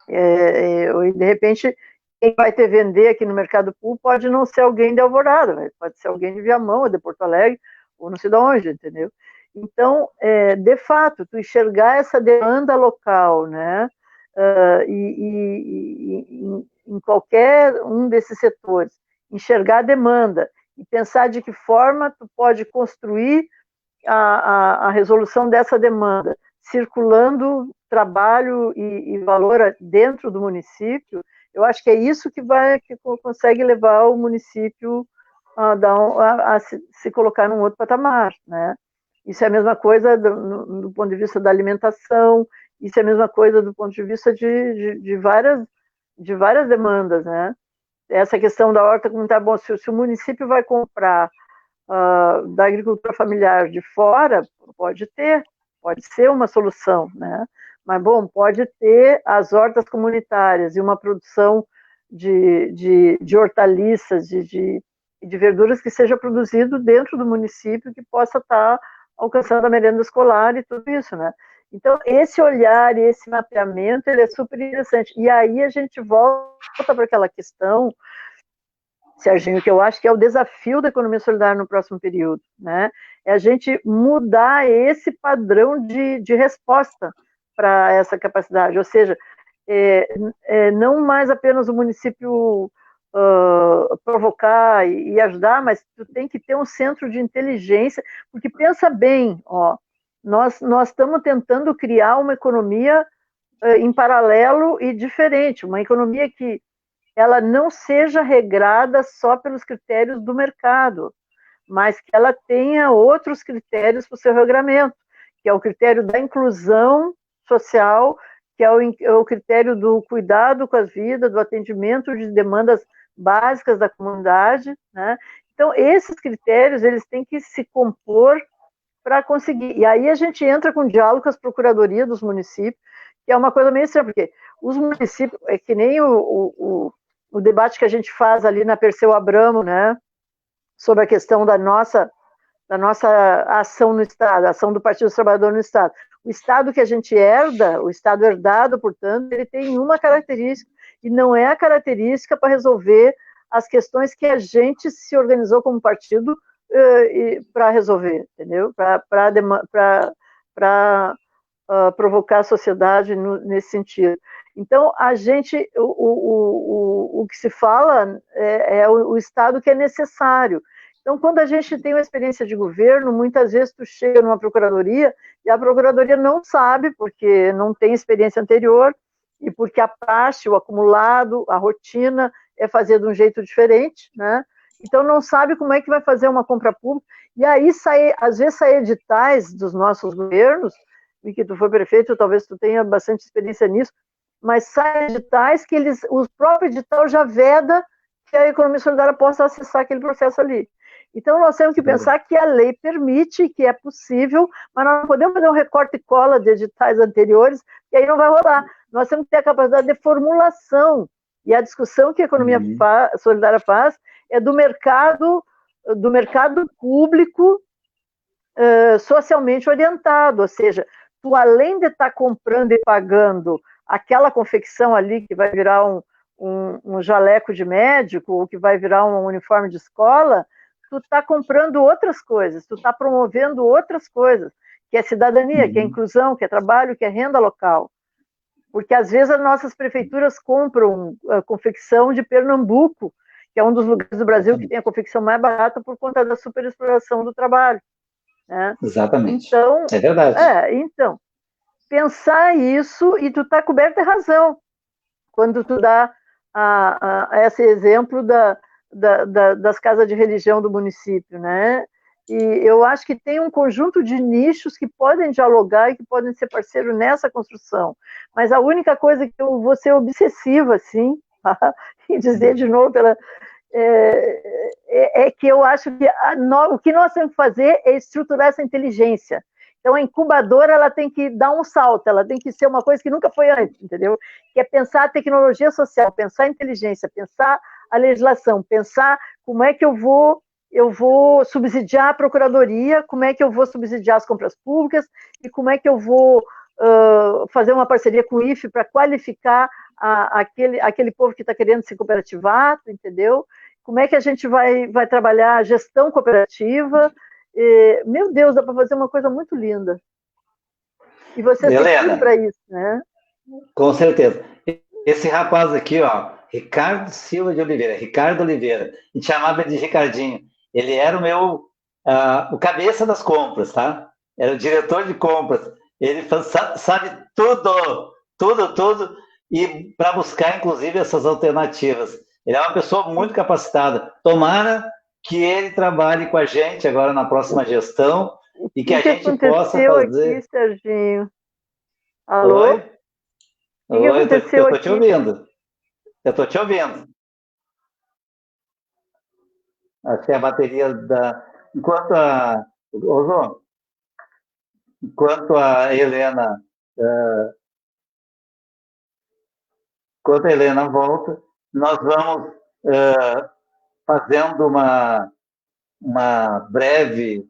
E de repente, quem vai te vender aqui no mercado público pode não ser alguém de Alvorada, né? Pode ser alguém de Viamão, ou de Porto Alegre, ou não sei de onde, entendeu? Então, de fato, tu enxergar essa demanda local, né? Em qualquer um desses setores, enxergar a demanda e pensar de que forma tu pode construir a resolução dessa demanda, circulando trabalho e valor dentro do município, eu acho que é isso que consegue levar o município a se colocar num outro patamar, né? Isso é a mesma coisa do ponto de vista da alimentação, isso é a mesma coisa do ponto de vista de várias demandas, né? Essa questão da horta comunitária, bom, se o município vai comprar da agricultura familiar de fora, pode ser uma solução, né? Mas, bom, pode ter as hortas comunitárias e uma produção de hortaliças, de verduras que seja produzido dentro do município, que possa estar alcançando a merenda escolar e tudo isso, né? Então, esse olhar e esse mapeamento, ele é super interessante. E aí a gente volta para aquela questão, Serginho, que eu acho que é o desafio da economia solidária no próximo período, né? É a gente mudar esse padrão de resposta para essa capacidade, ou seja, não mais apenas o município provocar e ajudar, mas tu tem que ter um centro de inteligência, porque pensa bem, ó, nós estamos tentando criar uma economia em paralelo e diferente, uma economia que ela não seja regrada só pelos critérios do mercado, mas que ela tenha outros critérios para o seu regramento, que é o critério da inclusão social, que é o critério do cuidado com as vidas, do atendimento de demandas básicas da comunidade, né? Então, esses critérios, eles têm que se compor para conseguir. E aí a gente entra com diálogo com as procuradorias dos municípios, que é uma coisa meio estranha, porque os municípios, é que nem o debate que a gente faz ali na Perseu Abramo, né, sobre a questão da nossa ação no Estado, a ação do Partido dos Trabalhadores no Estado. O Estado que a gente herda, o Estado herdado, portanto, ele tem uma característica, e não é a característica para resolver as questões que a gente se organizou como partido para resolver, entendeu? Para provocar a sociedade nesse sentido. Então, a gente, o que se fala é o Estado que é necessário. Então, quando a gente tem uma experiência de governo, muitas vezes tu chega numa procuradoria e a procuradoria não sabe, porque não tem experiência anterior, e porque a praxe, o acumulado, a rotina é fazer de um jeito diferente, né? Então, não sabe como é que vai fazer uma compra pública. E aí, às vezes, saem editais dos nossos governos, e que tu foi prefeito, talvez tu tenha bastante experiência nisso, mas saem editais que o próprio edital já veda que a economia solidária possa acessar aquele processo ali. Então, nós temos que pensar que a lei permite, que é possível, mas nós não podemos fazer um recorte e cola de editais anteriores, que aí não vai rolar. Nós temos que ter a capacidade de formulação. E a discussão que a economia solidária faz é do mercado público socialmente orientado, ou seja, tu além de estar comprando e pagando aquela confecção ali que vai virar um jaleco de médico, ou que vai virar um uniforme de escola, tu está comprando outras coisas, tu está promovendo outras coisas, que é cidadania, que é inclusão, que é trabalho, que é renda local. Porque às vezes as nossas prefeituras compram a confecção de Pernambuco, que é um dos lugares do Brasil que tem a confecção mais barata por conta da superexploração do trabalho. Né? Exatamente. Então, é verdade. Então, pensar isso, e tu está coberto de razão, quando tu dá esse exemplo das casas de religião do município, né? E eu acho que tem um conjunto de nichos que podem dialogar e que podem ser parceiros nessa construção. Mas a única coisa que eu vou ser obsessiva, assim, e dizer de novo é que eu acho que o que nós temos que fazer é estruturar essa inteligência. Então, a incubadora ela tem que dar um salto, ela tem que ser uma coisa que nunca foi antes, entendeu? Que é pensar a tecnologia social, pensar a inteligência, pensar a legislação, pensar como é que eu vou subsidiar a procuradoria, como é que eu vou subsidiar as compras públicas e como é que eu vou fazer uma parceria com o IFE para qualificar aquele povo que está querendo se cooperativar, entendeu? Como é que a gente vai trabalhar a gestão cooperativa? Meu Deus, dá para fazer uma coisa muito linda. E você tem tudo para isso, né? Com certeza. Esse rapaz aqui, ó, Ricardo Silva de Oliveira, Ricardo Oliveira, a gente chamava de Ricardinho. Ele era o cabeça das compras, tá? Era o diretor de compras. Ele sabe tudo, tudo, tudo, e para buscar, inclusive, essas alternativas. Ele é uma pessoa muito capacitada. Tomara que ele trabalhe com a gente agora na próxima gestão e que a gente possa fazer... Aqui, Serginho? Alô? Oi? O que aconteceu eu tô te ouvindo. Eu tô te ouvindo. Acho que a bateria da... Enquanto a Helena... Enquanto a Helena volta, nós vamos fazendo uma breve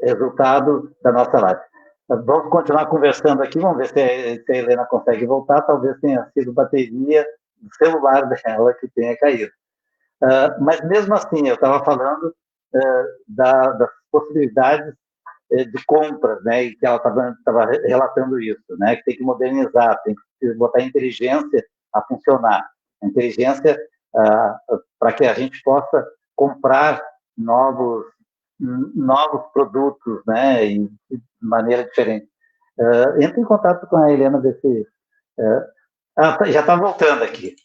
resultado da nossa live. Vamos continuar conversando aqui, vamos ver se a Helena consegue voltar. Talvez tenha sido bateria do celular dela que tenha caído. Mas mesmo assim, eu estava falando das possibilidades de compras, né? E que ela estava relatando isso, né? Que tem que modernizar, tem que botar a inteligência a funcionar. A inteligência para que a gente possa comprar novos produtos, né? De maneira diferente. Entre em contato com a Helena, ver se... já está voltando aqui.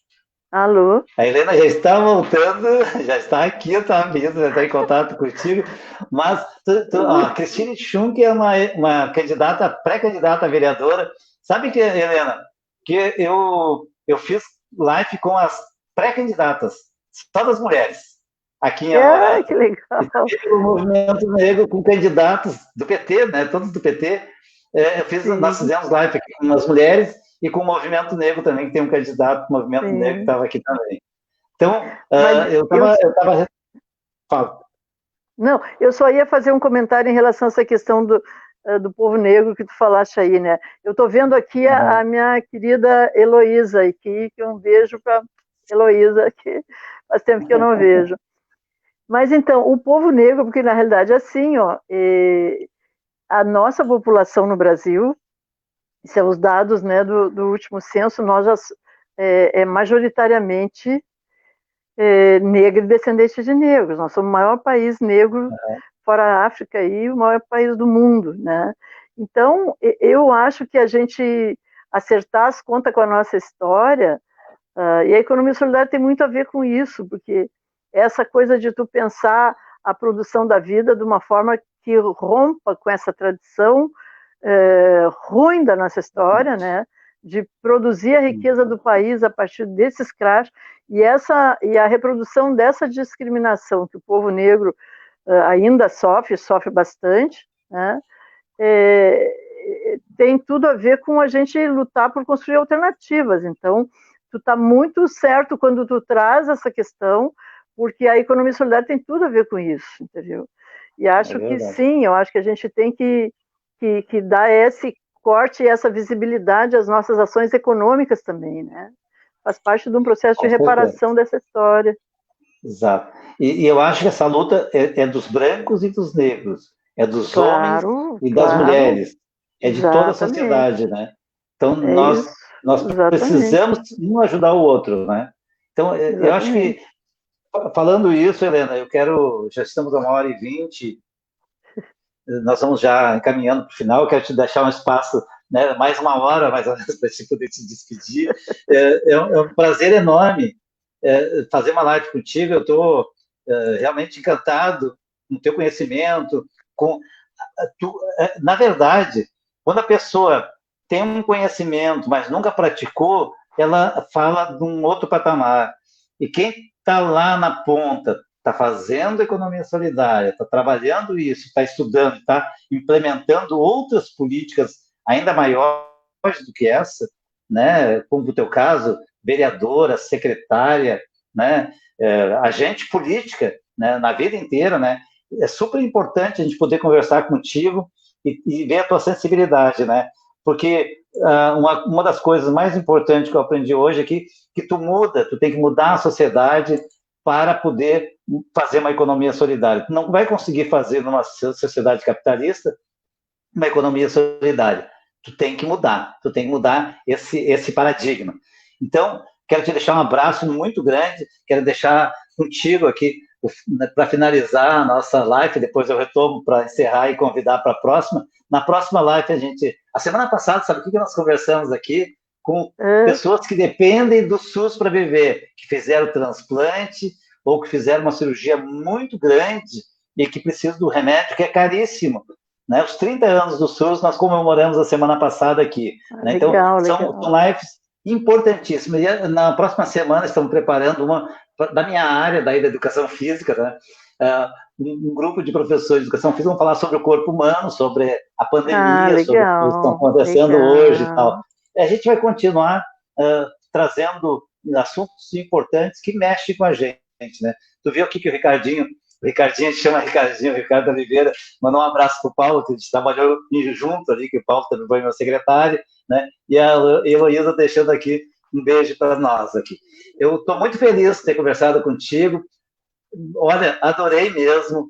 Alô? A Helena já está voltando, já está aqui, está mesmo, já está em contato contigo, mas a Cristina Schunk é uma candidata, pré-candidata a vereadora. Sabe que, Helena, que eu fiz live com as pré-candidatas, só das mulheres, aqui em Alvorada. Que legal. O movimento negro com candidatos do PT, né, todos do PT. Nós fizemos live aqui com as mulheres, e com o Movimento Negro também, que tem um candidato do Movimento Negro que estava aqui também. Então, eu estava... Fala. Não, eu só ia fazer um comentário em relação a essa questão do povo negro que tu falaste aí, né? Eu estou vendo aqui a minha querida Heloísa, e que um beijo para Heloísa, que faz tempo que eu não vejo. Mas então, o povo negro, porque na realidade é assim, ó, a nossa população no Brasil, são os dados, né, do último censo, nós já majoritariamente negro e descendente de negros. Nós somos o maior país negro, fora a África, e o maior país do mundo, né? Então, eu acho que a gente acertar as contas com a nossa história, e a economia solidária tem muito a ver com isso, porque essa coisa de tu pensar a produção da vida de uma forma que rompa com essa tradição ruim da nossa história, né, de produzir a riqueza do país a partir desses crachos, e a reprodução dessa discriminação que o povo negro ainda sofre bastante, né, tem tudo a ver com a gente lutar por construir alternativas. Então, tu está muito certo quando tu traz essa questão, porque a economia solidária tem tudo a ver com isso, entendeu? E acho que sim, eu acho que a gente tem que dar esse corte e essa visibilidade às nossas ações econômicas também, né? Faz parte de um processo de reparação dessa história. Exato. E eu acho que essa luta é dos brancos e dos negros, é dos homens e das mulheres, é de toda a sociedade, né? Então, nós precisamos um ajudar o outro, né? Então, eu acho que, falando isso, Helena, já estamos a 1h20, nós vamos já encaminhando para o final, eu quero te deixar um espaço, né, mais 1 hora, mais ou menos, para te poder te despedir. É um prazer enorme fazer uma live contigo. Eu estou realmente encantado com o teu conhecimento. Na verdade, quando a pessoa tem um conhecimento, mas nunca praticou, ela fala de um outro patamar. E quem está lá na ponta, está fazendo economia solidária, está trabalhando isso, está estudando, está implementando outras políticas ainda maiores do que essa, né? Como no teu caso, vereadora, secretária, né? Agente política, né? Na vida inteira, né? É super importante a gente poder conversar contigo e ver a tua sensibilidade, né? Porque uma das coisas mais importantes que eu aprendi hoje é que tu tem que mudar a sociedade para poder fazer uma economia solidária. Tu não vai conseguir fazer numa sociedade capitalista uma economia solidária. Tu tem que mudar esse paradigma. Então, quero te deixar um abraço muito grande, quero deixar contigo aqui para finalizar a nossa live, depois eu retomo para encerrar e convidar para a próxima. Na próxima live, a semana passada, sabe o que nós conversamos aqui? Com pessoas que dependem do SUS para viver, que fizeram transplante ou que fizeram uma cirurgia muito grande e que precisam do remédio, que é caríssimo. Né? Os 30 anos do SUS nós comemoramos a semana passada aqui. Né? Então, são lives importantíssimas. E na próxima semana estamos preparando uma da minha área, da educação física, né? Um grupo de professores de educação física vão falar sobre o corpo humano, sobre a pandemia, sobre o que está acontecendo hoje e tal. A gente vai continuar trazendo assuntos importantes que mexem com a gente, né? Tu viu aqui que o Ricardinho chama Ricardinho, Ricardo Oliveira, mandou um abraço para o Paulo, que a gente trabalhou junto ali, que o Paulo também foi meu secretário, né? E a Heloísa deixando aqui um beijo para nós aqui. Eu estou muito feliz de ter conversado contigo. Olha, adorei mesmo.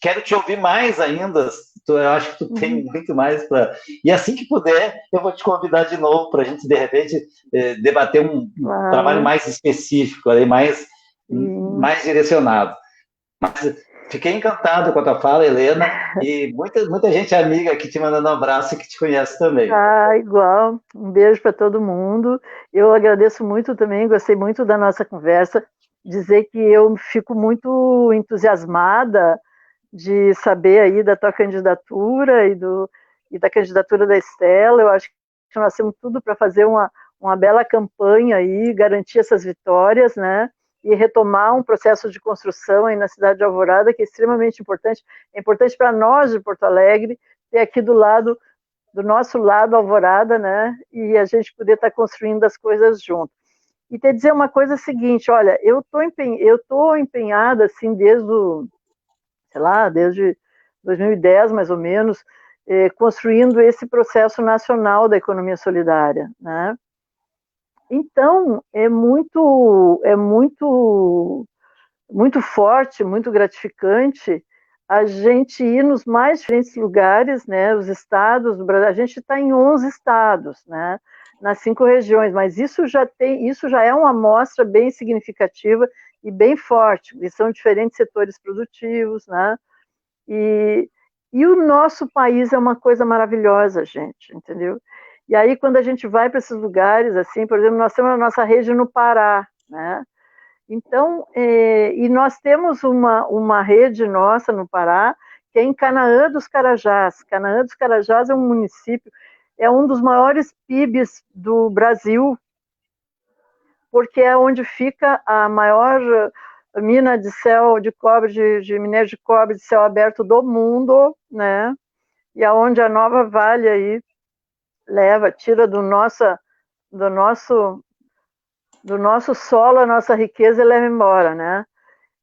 Quero te ouvir mais ainda. Eu acho que tu tem muito mais para. E assim que puder, eu vou te convidar de novo para a gente, de repente, debater um trabalho mais específico, mais direcionado. Mas fiquei encantado com a tua fala, Helena, e muita gente amiga aqui te mandando um abraço e que te conhece também. Igual. Um beijo para todo mundo. Eu agradeço muito também, gostei muito da nossa conversa. Dizer que eu fico muito entusiasmada de saber aí da tua candidatura e da candidatura da Estela. Eu acho que nós temos tudo para fazer uma bela campanha aí, garantir essas vitórias, né? E retomar um processo de construção aí na cidade de Alvorada, que é extremamente importante. É importante para nós de Porto Alegre ter aqui do nosso lado Alvorada, né? E a gente poder estar construindo as coisas junto. E te dizer uma coisa seguinte, olha, eu tô empenhada assim desde 2010 mais ou menos, construindo esse processo nacional da economia solidária, né? Então, é muito forte, muito gratificante a gente ir nos mais diferentes lugares, né? Os estados do Brasil, a gente está em 11 estados, né? Nas 5 regiões, mas isso já é uma amostra bem significativa e bem forte, e são diferentes setores produtivos, né? E o nosso país é uma coisa maravilhosa, gente, entendeu? E aí, quando a gente vai para esses lugares, assim, por exemplo, nós temos a nossa rede no Pará, né? Então, e nós temos uma rede nossa no Pará, que é em Canaã dos Carajás. Canaã dos Carajás é um município, é um dos maiores PIBs do Brasil, porque é onde fica a maior mina de cobre, de minério de cobre de céu aberto do mundo, né? E aonde a Nova Vale aí tira do nosso solo a nossa riqueza e leva embora, né?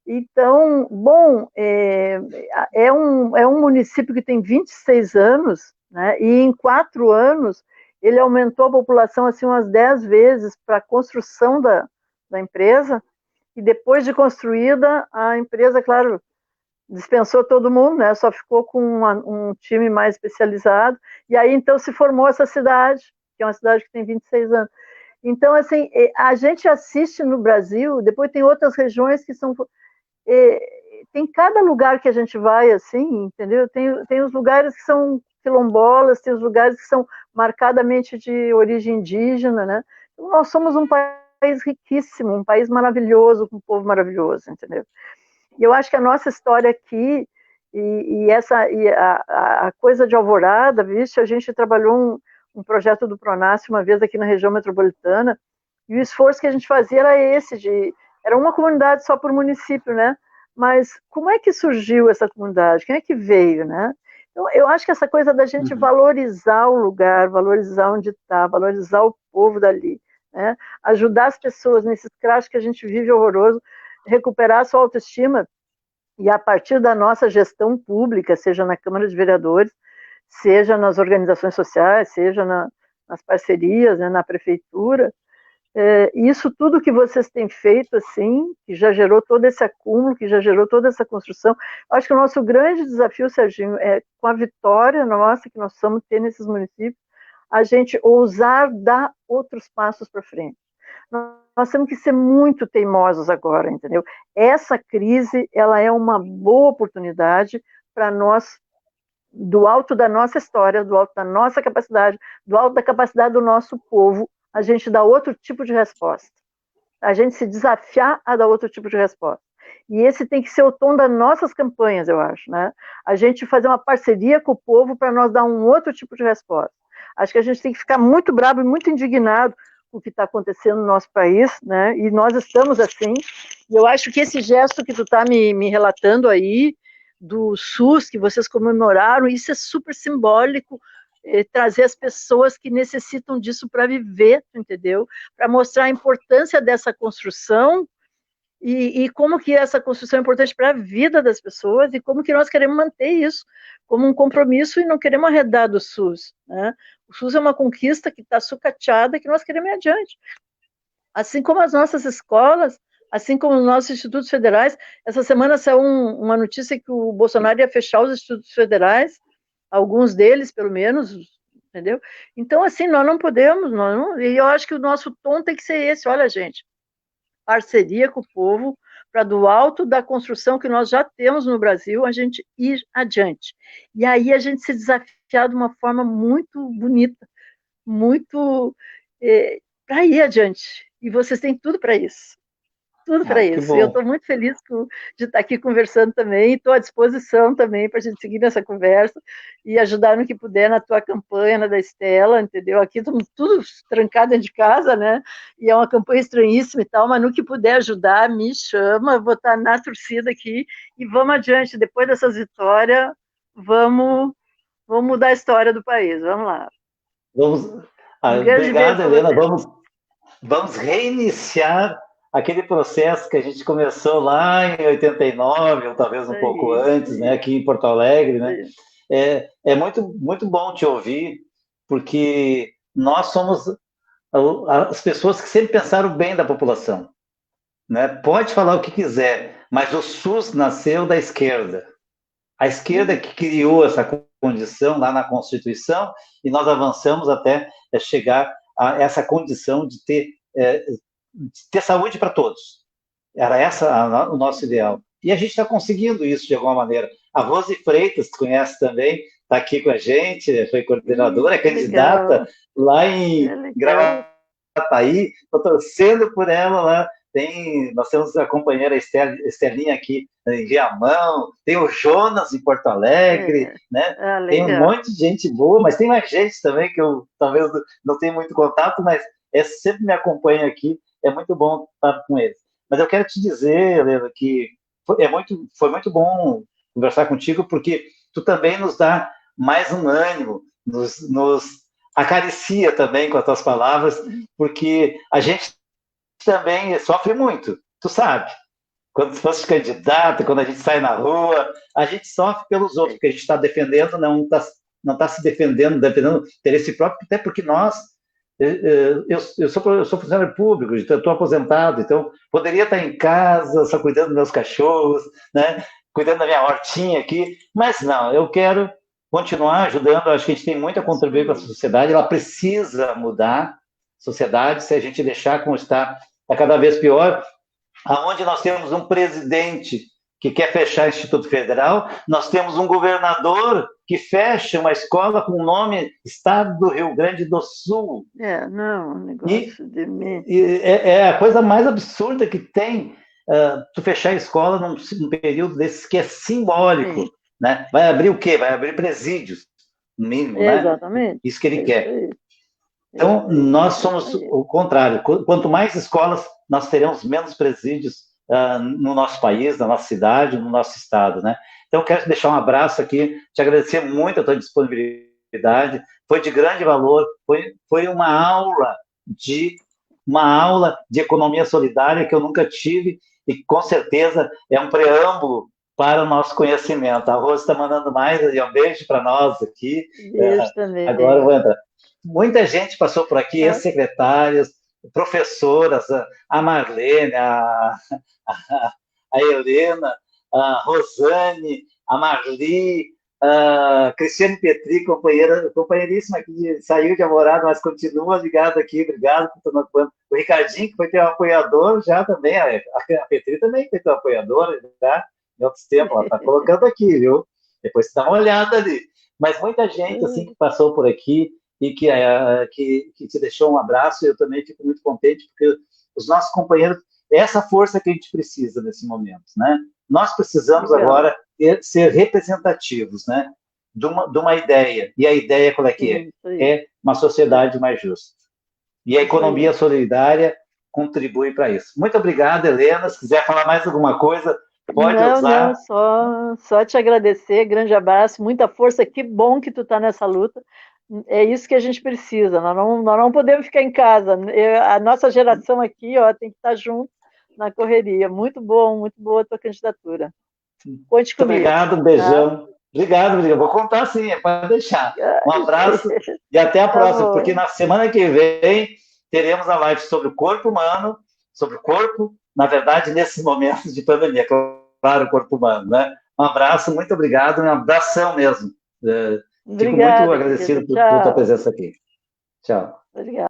Então, bom, é um município que tem 26 anos, né? E em 4 anos ele aumentou a população assim umas 10 vezes para a construção da empresa, e depois de construída, a empresa, claro, dispensou todo mundo, né? Só ficou com um time mais especializado, e aí então se formou essa cidade, que é uma cidade que tem 26 anos. Então, assim, a gente assiste no Brasil, depois tem outras regiões que são... tem cada lugar que a gente vai, assim, entendeu? Tem os lugares que são quilombolas, tem os lugares que são marcadamente de origem indígena, né? Então, nós somos um país país riquíssimo, um país maravilhoso, com um povo maravilhoso, entendeu? E eu acho que a nossa história aqui, a coisa de Alvorada, vixe, a gente trabalhou um projeto do Pronasce uma vez aqui na região metropolitana, e o esforço que a gente fazia era esse, era uma comunidade só por município, né? Mas como é que surgiu essa comunidade? Quem é que veio, né? Então, eu acho que essa coisa da gente valorizar o lugar, valorizar onde está, valorizar o povo dali, né? Ajudar as pessoas nesse crash que a gente vive horroroso, recuperar a sua autoestima, e a partir da nossa gestão pública, seja na Câmara de Vereadores, seja nas organizações sociais, seja nas parcerias, né, na prefeitura, isso tudo que vocês têm feito, assim, que já gerou todo esse acúmulo, que já gerou toda essa construção, acho que o nosso grande desafio, Serginho, é com a vitória nossa que nós precisamos ter nesses municípios, a gente ousar dar outros passos para frente. Nós temos que ser muito teimosos agora, entendeu? Essa crise, ela é uma boa oportunidade para nós, do alto da nossa história, do alto da nossa capacidade, do alto da capacidade do nosso povo, a gente dar outro tipo de resposta. A gente se desafiar a dar outro tipo de resposta. E esse tem que ser o tom das nossas campanhas, eu acho, né? A gente fazer uma parceria com o povo para nós dar um outro tipo de resposta. Acho que a gente tem que ficar muito bravo e muito indignado com o que está acontecendo no nosso país, né? E nós estamos assim. E eu acho que esse gesto que tu está me relatando aí, do SUS, que vocês comemoraram, isso é super simbólico, trazer as pessoas que necessitam disso para viver, entendeu? Para mostrar a importância dessa construção e como que essa construção é importante para a vida das pessoas e como que nós queremos manter isso como um compromisso e não queremos arredar do SUS, né? O SUS é uma conquista que está sucateada que nós queremos ir adiante. Assim como as nossas escolas, assim como os nossos institutos federais. Essa semana saiu uma notícia que o Bolsonaro ia fechar os institutos federais, alguns deles, pelo menos, entendeu? Então, assim, nós não podemos, e eu acho que o nosso tom tem que ser esse, olha, gente, parceria com o povo, para do alto da construção que nós já temos no Brasil, a gente ir adiante. E aí a gente se desafiar de uma forma muito bonita, muito para ir adiante. E vocês têm tudo para isso. Tudo para isso. E eu estou muito feliz de estar aqui conversando também, estou à disposição também para a gente seguir nessa conversa e ajudar no que puder na tua campanha, na da Estela, entendeu? Aqui estamos tudo trancado dentro de casa, né? E é uma campanha estranhíssima e tal, mas no que puder ajudar, me chama, vou estar na torcida aqui e vamos adiante. Depois dessas vitórias, vamos mudar a história do país. Vamos lá. Obrigado, Helena. Vamos reiniciar aquele processo que a gente começou lá em 89, ou talvez um pouco antes, né, aqui em Porto Alegre, né? É muito, muito bom te ouvir, porque nós somos as pessoas que sempre pensaram bem da população, né? Pode falar o que quiser, mas o SUS nasceu da esquerda. A esquerda que criou essa condição lá na Constituição, e nós avançamos até chegar a essa condição de ter saúde para todos. Era essa o nosso ideal. E a gente está conseguindo isso de alguma maneira. A Rose Freitas, que conhece também, está aqui com a gente, foi coordenadora, é candidata lá em Gravataí. Estou torcendo por ela lá. Nós temos a companheira Estelinha aqui em Viamão, tem o Jonas em Porto Alegre, né? Tem um monte de gente boa, mas tem mais gente também que eu talvez não tenha muito contato, mas sempre me acompanha aqui. É muito bom estar com eles. Mas eu quero te dizer, Helena, que foi muito bom conversar contigo, porque tu também nos dá mais um ânimo, nos acaricia também com as tuas palavras, porque a gente também sofre muito, tu sabe. Quando tu fosse candidato, quando a gente sai na rua, a gente sofre pelos outros, porque a gente está defendendo, não está se defendendo interesse próprio, até porque nós eu sou funcionário público, estou aposentado, então poderia estar em casa, só cuidando dos meus cachorros, né? Cuidando da minha hortinha aqui, mas não, eu quero continuar ajudando. Acho que a gente tem muito a contribuir com a sociedade, ela precisa mudar a sociedade. Se a gente deixar como está cada vez pior, aonde nós temos um presidente que quer fechar o Instituto Federal, nós temos um governador que fecha uma escola com o nome Estado do Rio Grande do Sul. Não, um negócio de mim. É a coisa mais absurda que tem, tu fechar a escola num período desses que é simbólico. Né? Vai abrir o quê? Vai abrir presídios, no mínimo, né? Exatamente. Isso que ele quer. Então, nós somos o contrário. Quanto mais escolas, nós teremos menos presídios no nosso país, na nossa cidade, no nosso estado, né? Então, eu quero deixar um abraço aqui, te agradecer muito a tua disponibilidade, foi de grande valor, foi uma aula de economia solidária que eu nunca tive e, com certeza, é um preâmbulo para o nosso conhecimento. A Rose está mandando mais, um beijo para nós aqui. Beijo também. Agora eu vou entrar. Muita gente passou por aqui, ex-secretárias, professoras, a Marlene, a Helena, a Rosane, a Marli, a Cristiane Petri, companheiríssima que saiu de Alvorada, mas continua ligada aqui, obrigado por tomar conta. O Ricardinho, que foi teu apoiador já também, a Petri também foi teu apoiador, já, em outros tempos, ela está colocando aqui, viu? Depois você dá uma olhada ali. Mas muita gente, assim, que passou por aqui, e que te deixou um abraço, eu também fico muito contente, porque os nossos companheiros, essa força que a gente precisa nesse momento, né? Nós precisamos agora ser representativos, né? De uma ideia, e a ideia qual é que é? É uma sociedade mais justa. E a economia solidária contribui para isso. Muito obrigado, Helena, se quiser falar mais alguma coisa, pode usar. Não, só te agradecer, grande abraço, muita força, que bom que tu está nessa luta. É isso que a gente precisa, nós não podemos ficar em casa. A nossa geração aqui tem que estar junto na correria. Muito boa a tua candidatura. Conte comigo. Obrigado, um beijão. Tá? Obrigado. Vou contar sim, pode deixar. Um abraço e até a próxima, porque na semana que vem teremos a live sobre o corpo humano, sobre o corpo, na verdade, nesses momentos de pandemia, claro, o corpo humano, né? Um abraço, muito obrigado, um abração mesmo. Fico muito agradecido por tua presença aqui. Tchau. Obrigada.